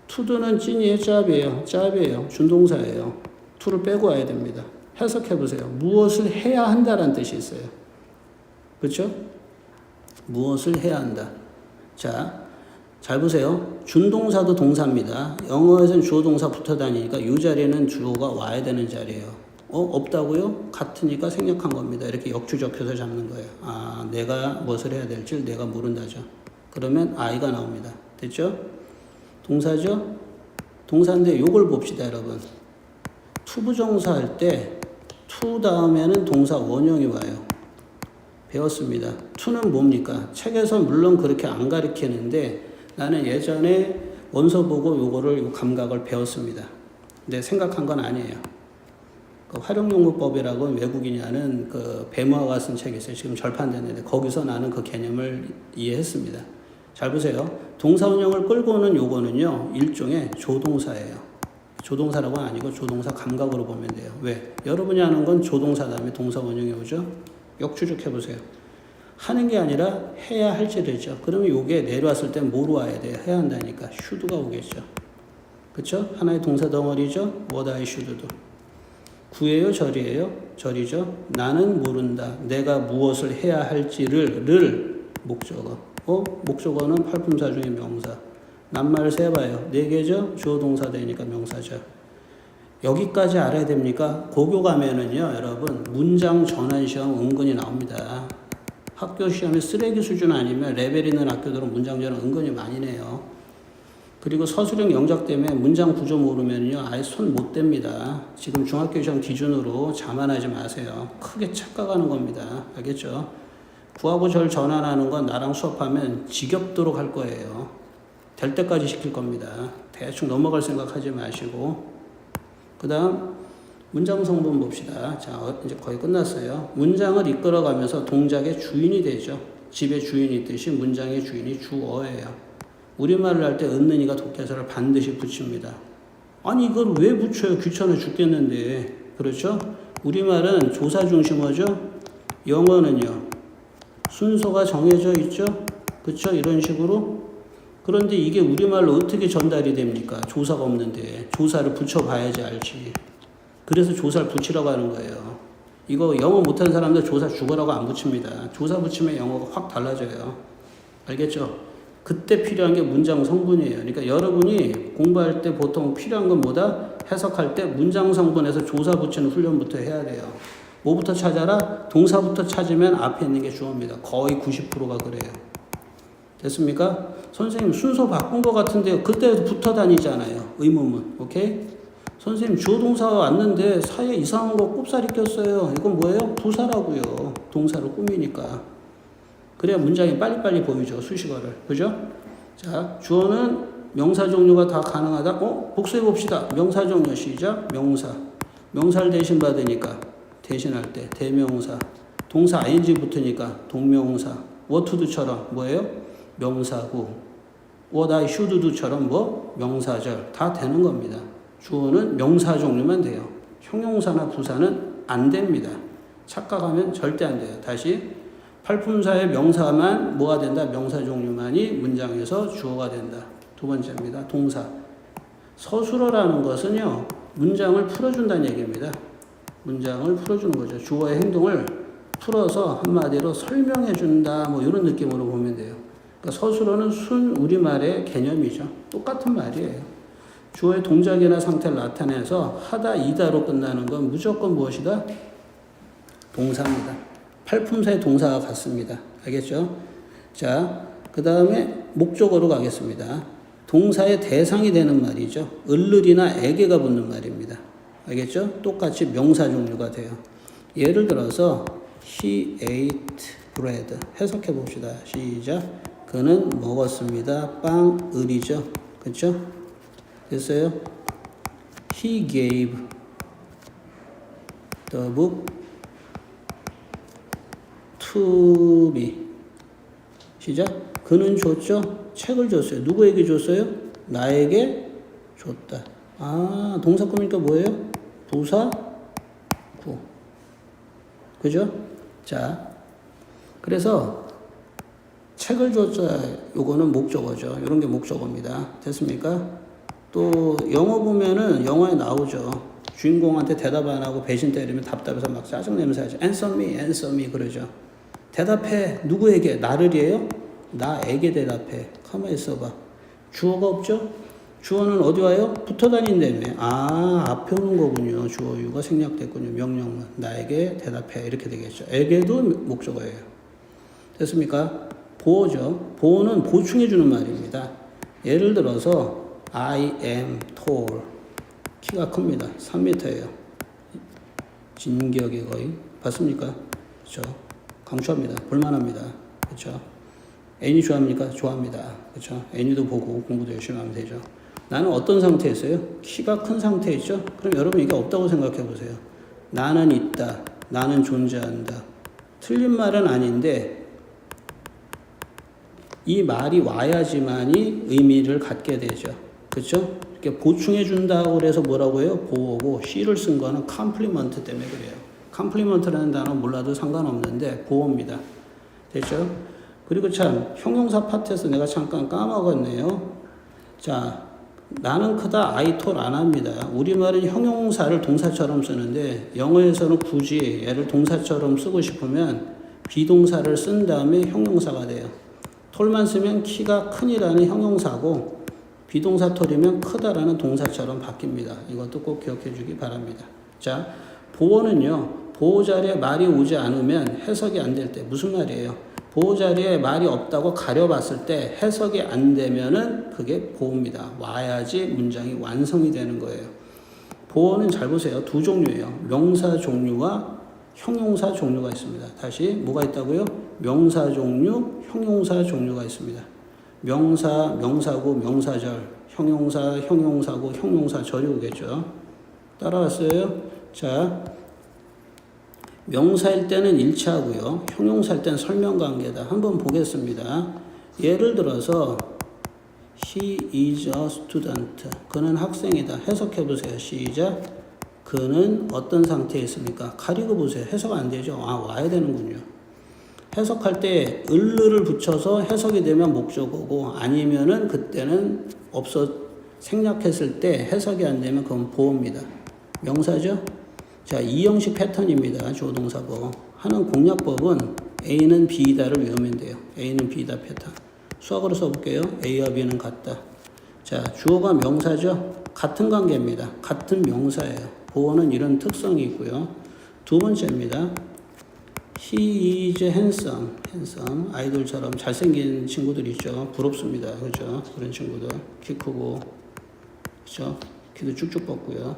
Speaker 1: 투두는 찐이에요? 짭이에요? 짭이에요. 준동사예요. 투를 빼고 와야 됩니다. 해석해보세요. 무엇을 해야 한다라는 뜻이 있어요. 그렇죠? 무엇을 해야 한다. 자, 잘 보세요. 준동사도 동사입니다. 영어에서는 주어 동사 붙어 다니니까 이 자리에는 주어가 와야 되는 자리예요. 없다고요? 같으니까 생략한 겁니다. 이렇게 역추적해서 잡는 거예요. 내가 무엇을 해야 될지 내가 모른다죠. 그러면 I가 나옵니다. 됐죠? 동사죠? 동사인데 요걸 봅시다, 여러분. 투부정사 할 때 투 다음에는 동사 원형이 와요. 배웠습니다. 투는 뭡니까? 책에서 물론 그렇게 안 가르치는데 나는 예전에 원서 보고 요 감각을 배웠습니다. 근데 생각한 건 아니에요. 그 활용용어법이라고 외국인이 하는 그 배모아가 쓴 책이 있어요. 지금 절판됐는데 거기서 나는 그 개념을 이해했습니다. 잘 보세요. 동사원형을 끌고 오는 요거는요. 일종의 조동사예요. 조동사라고 아니고 조동사 감각으로 보면 돼요. 왜? 여러분이 하는 건 조동사 다음에 동사원형이 오죠. 역추적해보세요. 하는 게 아니라 해야 할지르죠. 그러면 요게 내려왔을 때 뭐로 와야 돼요? 해야 한다니까 should가 오겠죠. 그쵸? 하나의 동사 덩어리죠. what I should do. 구예요? 절이에요? 절이죠. 나는 모른다. 내가 무엇을 해야 할지를 목적어. 목적어는 팔품사 중에 명사. 낱말을 세봐요. 4개죠? 주어 동사 되니까 명사죠. 여기까지 알아야 됩니까? 고교 가면은요, 여러분, 문장 전환 시험 은근히 나옵니다. 학교 시험에 쓰레기 수준 아니면 레벨 있는 학교들은 문장 전환 은근히 많이 내요. 그리고 서술형 영작 때문에 문장 구조 모르면요, 아예 손 못 댑니다. 지금 중학교 시험 기준으로 자만하지 마세요. 크게 착각하는 겁니다. 알겠죠? 구하고 절 전환하는 건 나랑 수업하면 지겹도록 할 거예요. 될 때까지 시킬 겁니다. 대충 넘어갈 생각하지 마시고. 그 다음 문장 성분 봅시다. 자, 이제 거의 끝났어요. 문장을 이끌어가면서 동작의 주인이 되죠. 집의 주인이 있듯이 문장의 주인이 주어예요. 우리말을 할 때 은는이가 독해서를 반드시 붙입니다. 아니 이걸 왜 붙여요? 귀찮아 죽겠는데. 그렇죠? 우리말은 조사 중심어죠. 영어는요. 순서가 정해져 있죠. 그렇죠? 이런 식으로. 그런데 이게 우리말로 어떻게 전달이 됩니까? 조사가 없는데. 조사를 붙여봐야지 알지. 그래서 조사를 붙이라고 하는 거예요. 이거 영어 못하는 사람들 조사 죽어라고 안 붙입니다. 조사 붙이면 영어가 확 달라져요. 알겠죠? 그때 필요한 게 문장 성분이에요. 그러니까 여러분이 공부할 때 보통 필요한 건 뭐다? 해석할 때 문장 성분에서 조사 붙이는 훈련부터 해야 돼요. 뭐부터 찾아라? 동사부터 찾으면 앞에 있는 게 주어입니다. 거의 90%가 그래요. 됐습니까? 선생님 순서 바꾼 것 같은데요. 그때도 붙어 다니잖아요. 의문문. 오케이? 선생님 주어 동사가 왔는데 사이에 이상한 거 꼽사리 꼈어요. 이건 뭐예요? 부사라고요. 동사를 꾸미니까. 그래야 문장이 빨리빨리 보이죠. 수식어를. 그죠? 자, 주어는 명사 종류가 다 가능하다. 복수해 봅시다. 명사 종류 시작. 명사. 명사를 대신 받으니까 대신할 때 대명사. 동사 ing 붙으니까 동명사. what to도처럼 뭐예요? 명사구. what I should do처럼 뭐? 명사절. 다 되는 겁니다. 주어는 명사 종류만 돼요. 형용사나 부사는 안 됩니다. 착각하면 절대 안 돼요. 다시 팔품사의 명사만 뭐가 된다? 명사 종류만이 문장에서 주어가 된다. 두 번째입니다. 동사. 서술어라는 것은요. 문장을 풀어준다는 얘기입니다. 문장을 풀어주는 거죠. 주어의 행동을 풀어서 한마디로 설명해준다. 뭐 이런 느낌으로 보면 돼요. 그러니까 서술어는 순 우리말의 개념이죠. 똑같은 말이에요. 주어의 동작이나 상태를 나타내서 하다, 이다로 끝나는 건 무조건 무엇이다? 동사입니다. 팔품사의 동사가 같습니다. 알겠죠? 자, 그 다음에 목적어로 가겠습니다. 동사의 대상이 되는 말이죠. 을을이나 에게가 붙는 말입니다. 알겠죠? 똑같이 명사 종류가 돼요. 예를 들어서 He ate bread. 해석해 봅시다. 시작. 그는 먹었습니다. 빵, 을이죠. 그렇죠? 됐어요? He gave the book to me. 시작. 그는 줬죠? 책을 줬어요. 누구에게 줬어요? 나에게 줬다. 아, 동사 꾸미니까 뭐예요? 부사 구. 그죠? 자, 그래서 책을 줬자, 요거는 목적어죠. 이런 게 목적어입니다. 됐습니까? 또 영어 보면은 영화에 나오죠. 주인공한테 대답 안 하고 배신 때리면 답답해서 막 짜증내면서 하죠. Answer me, answer me 그러죠. 대답해. 누구에게? 나를이에요? 나에게 대답해. 가만히 있어봐. 주어가 없죠? 주어는 어디 와요? 붙어 다닌다며. 아, 앞에 오는 거군요. 주어 유가 생략됐군요. 명령문. 나에게 대답해. 이렇게 되겠죠. 에게도 목적어예요. 됐습니까? 보어죠. 보어는 보충해주는 말입니다. 예를 들어서 I am tall. 키가 큽니다. 3m예요. 진격의 거의. 봤습니까? 그렇죠. 강추합니다. 볼만합니다. 그렇죠. 애인이 좋아합니까? 좋아합니다. 그렇죠. 애인이도 보고 공부도 열심히 하면 되죠. 나는 어떤 상태에 있어요? 키가 큰 상태에 있죠? 그럼 여러분 이게 없다고 생각해 보세요. 나는 있다. 나는 존재한다. 틀린 말은 아닌데 이 말이 와야지만이 의미를 갖게 되죠. 그렇죠? 이렇게 보충해 준다고 그래서 뭐라고 해요? 보어고 C를 쓴 거는 컴플리먼트 때문에 그래요. 컴플리먼트라는 단어 몰라도 상관없는데 보어입니다. 됐죠? 그리고 참 형용사 파트에서 내가 잠깐 까먹었네요. 자, 나는 크다, I tall 안 합니다. 우리말은 형용사를 동사처럼 쓰는데 영어에서는 굳이 얘를 동사처럼 쓰고 싶으면 비동사를 쓴 다음에 형용사가 돼요. 톨만 쓰면 키가 큰이라는 형용사고 비동사 톨이면 크다라는 동사처럼 바뀝니다. 이것도 꼭 기억해 주기 바랍니다. 자, 보어는요. 보어 자리에 말이 오지 않으면 해석이 안 될 때 무슨 말이에요? 보어 자리에 말이 없다고 가려봤을 때 해석이 안 되면은 그게 보어입니다. 와야지 문장이 완성이 되는 거예요. 보어는 잘 보세요. 두 종류예요. 명사 종류와 형용사 종류가 있습니다. 다시 뭐가 있다고요? 명사 종류, 형용사 종류가 있습니다. 명사, 명사구, 명사절, 형용사, 형용사구, 형용사절이 오겠죠. 따라왔어요? 자, 명사일 때는 일치하고요. 형용사일 때는 설명관계다. 한번 보겠습니다. 예를 들어서 He is a student. 그는 학생이다. 해석해 보세요. 시작. 그는 어떤 상태에 있습니까? 가리고 보세요. 해석 안 되죠? 아, 와야 되는군요. 해석할 때 을를 붙여서 해석이 되면 목적어고 아니면은 그때는 생략했을 때 해석이 안 되면 그건 보어입니다. 명사죠? 자, 이 형식 패턴입니다. 주어동사법. 하는 공략법은 A는 B이다를 외우면 돼요. A는 B이다 패턴. 수학으로 써볼게요. A와 B는 같다. 자, 주어가 명사죠? 같은 관계입니다. 같은 명사예요. 보어는 이런 특성이 있고요. 두 번째입니다. He is handsome. handsome. 아이돌처럼 잘생긴 친구들 있죠. 부럽습니다. 그죠? 그런 친구들. 키 크고, 그죠? 키도 쭉쭉 뻗고요.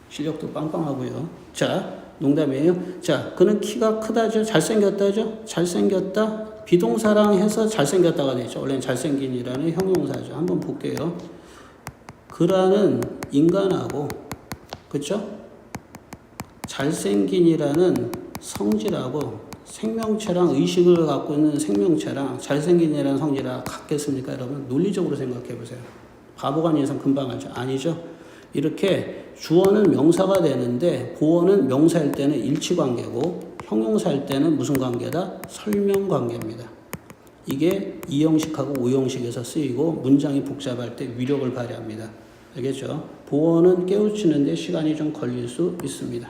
Speaker 1: 실력도 빵빵하고요. 자, 농담이에요. 자, 그는 키가 크다죠? 잘생겼다죠? 잘생겼다? 비동사랑 해서 잘생겼다가 되죠. 원래는 잘생긴이라는 형용사죠. 한번 볼게요. 그라는 인간하고, 그쵸? 잘생긴이라는 성질하고 생명체랑 의식을 갖고 있는 생명체랑 잘생긴이라는 성질이랑 같겠습니까? 여러분 논리적으로 생각해 보세요. 바보가 아닌 이상 금방 알죠? 아니죠? 이렇게 주어는 명사가 되는데 보어는 명사일 때는 일치관계고 형용사일 때는 무슨 관계다? 설명관계입니다. 이게 이형식하고 오형식에서 쓰이고 문장이 복잡할 때 위력을 발휘합니다. 알겠죠? 보어는 깨우치는데 시간이 좀 걸릴 수 있습니다.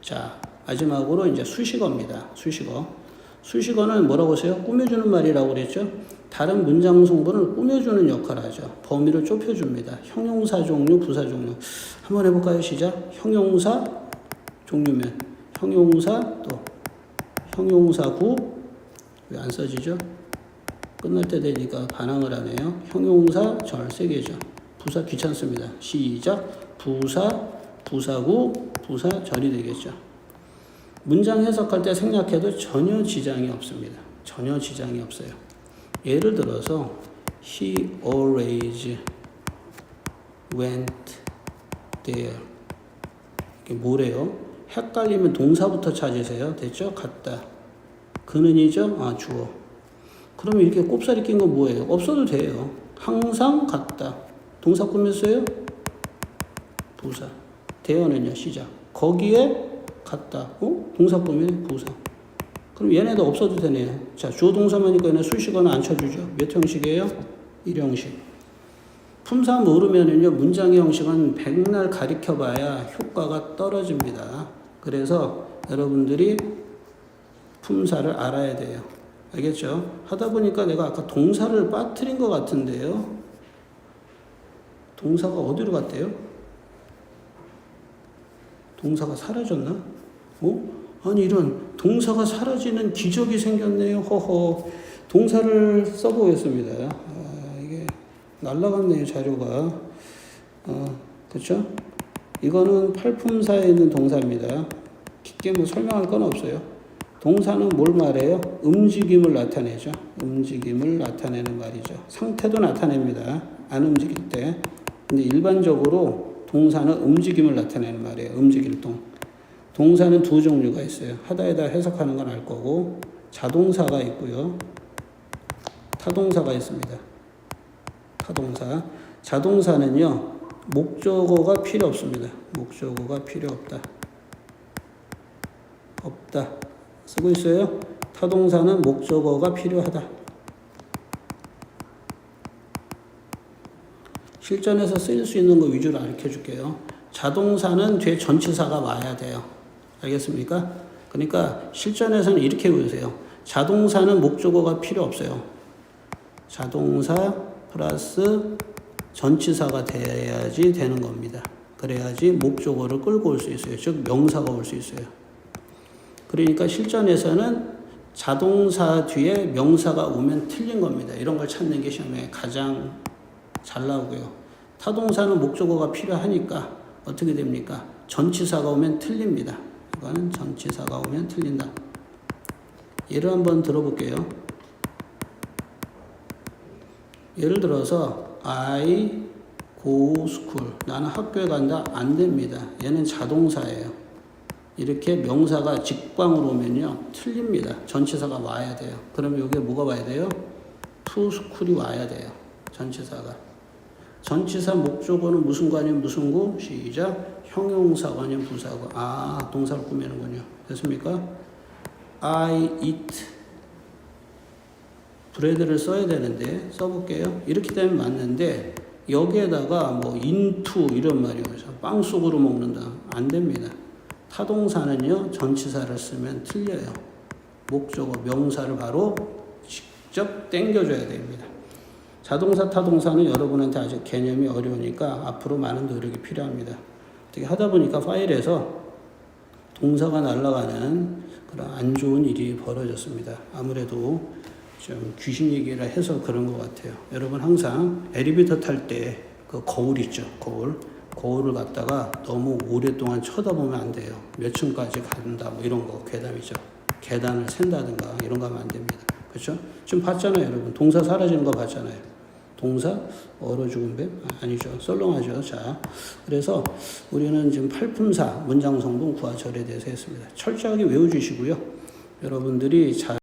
Speaker 1: 자, 마지막으로 이제 수식어입니다. 수식어. 수식어는 뭐라고 하세요? 꾸며주는 말이라고 그랬죠? 다른 문장 성분을 꾸며주는 역할을 하죠. 범위를 좁혀줍니다. 형용사 종류, 부사 종류. 한번 해볼까요? 시작. 형용사 종류면 형용사 또 형용사구 왜 안 써지죠? 끝날 때 되니까 반항을 하네요. 형용사 절 세 개죠. 부사 귀찮습니다. 시작. 부사, 부사구, 부사절이 되겠죠. 문장 해석할 때 생략해도 전혀 지장이 없습니다. 전혀 지장이 없어요. 예를 들어서 He always went there. 이게 뭐래요? 헷갈리면 동사부터 찾으세요. 됐죠? 갔다. 그는이죠? 아, 주어. 그러면 이렇게 꼽사리 낀 건 뭐예요? 없어도 돼요. 항상 갔다. 동사 꾸몄어요? 부사. 대어는요, 시작. 거기에 갔다. 동사 꾸면 부사. 그럼 얘네도 없어도 되네요. 자, 주어 동사만이니까 얘네 수식어는 안 쳐주죠. 몇 형식이에요? 1형식. 품사 모르면은요, 문장의 형식은 백날 가리켜봐야 효과가 떨어집니다. 그래서 여러분들이 품사를 알아야 돼요. 알겠죠? 하다 보니까 내가 아까 동사를 빠뜨린 것 같은데요. 동사가 어디로 갔대요? 동사가 사라졌나? 아니 이런 동사가 사라지는 기적이 생겼네요. 허허. 동사를 써보겠습니다. 이게 날라갔네요, 자료가. 그쵸? 이거는 팔품사에 있는 동사입니다. 깊게 뭐 설명할 건 없어요. 동사는 뭘 말해요? 움직임을 나타내죠. 움직임을 나타내는 말이죠. 상태도 나타냅니다. 안 움직일 때. 근데 일반적으로 동사는 움직임을 나타내는 말이에요. 움직일 동. 동사는 두 종류가 있어요. 하다에다 해석하는 건 알 거고, 자동사가 있고요. 타동사가 있습니다. 타동사. 자동사는요, 목적어가 필요 없습니다. 목적어가 필요 없다. 없다. 쓰고 있어요? 타동사는 목적어가 필요하다. 실전에서 쓰일 수 있는 거 위주로 알려 줄게요. 자동사는 뒤에 전치사가 와야 돼요. 알겠습니까? 그러니까 실전에서는 이렇게 보세요. 자동사는 목적어가 필요 없어요. 자동사 플러스 전치사가 돼야지 되는 겁니다. 그래야지 목적어를 끌고 올 수 있어요. 즉 명사가 올 수 있어요. 그러니까 실전에서는 자동사 뒤에 명사가 오면 틀린 겁니다. 이런 걸 찾는 게 시험에 가장 잘 나오고요. 타동사는 목적어가 필요하니까 어떻게 됩니까? 전치사가 오면 틀립니다. 이거는 전치사가 오면 틀린다. 예를 한번 들어볼게요. 예를 들어서 I go school. 나는 학교에 간다. 안 됩니다. 얘는 자동사예요. 이렇게 명사가 직광으로 오면요, 틀립니다. 전치사가 와야 돼요. 그러면 여기에 뭐가 와야 돼요? to school이 와야 돼요. 전치사가. 전치사 목적어는 무슨 관이면 무슨 구? 시작. 형용사가 아니면 부사고. 동사를 꾸미는군요. 됐습니까? I eat. 브레드를 써야 되는데, 써볼게요. 이렇게 되면 맞는데, 여기에다가 뭐 into 이런 말이 오죠. 빵 속으로 먹는다. 안 됩니다. 타동사는요, 전치사를 쓰면 틀려요. 목적어, 명사를 바로 직접 땡겨줘야 됩니다. 자동사, 타동사는 여러분한테 아직 개념이 어려우니까 앞으로 많은 노력이 필요합니다. 어떻게 하다 보니까 파일에서 동사가 날아가는 그런 안 좋은 일이 벌어졌습니다. 아무래도 좀 귀신 얘기를 해서 그런 것 같아요. 여러분 항상 엘리베이터 탈 때 그 거울 있죠, 거울. 거울을 갖다가 너무 오랫동안 쳐다보면 안 돼요. 몇 층까지 간다, 뭐 이런 거, 계단이죠. 계단을 샌다든가 이런 거 하면 안 됩니다. 그렇죠? 지금 봤잖아요, 여러분. 동사 사라지는 거 봤잖아요. 동사, 얼어 죽은 뱀? 아니죠. 썰렁하죠. 자, 그래서 우리는 지금 팔품사, 문장 성분, 구하절에 대해서 했습니다. 철저하게 외워주시고요. 여러분들이 잘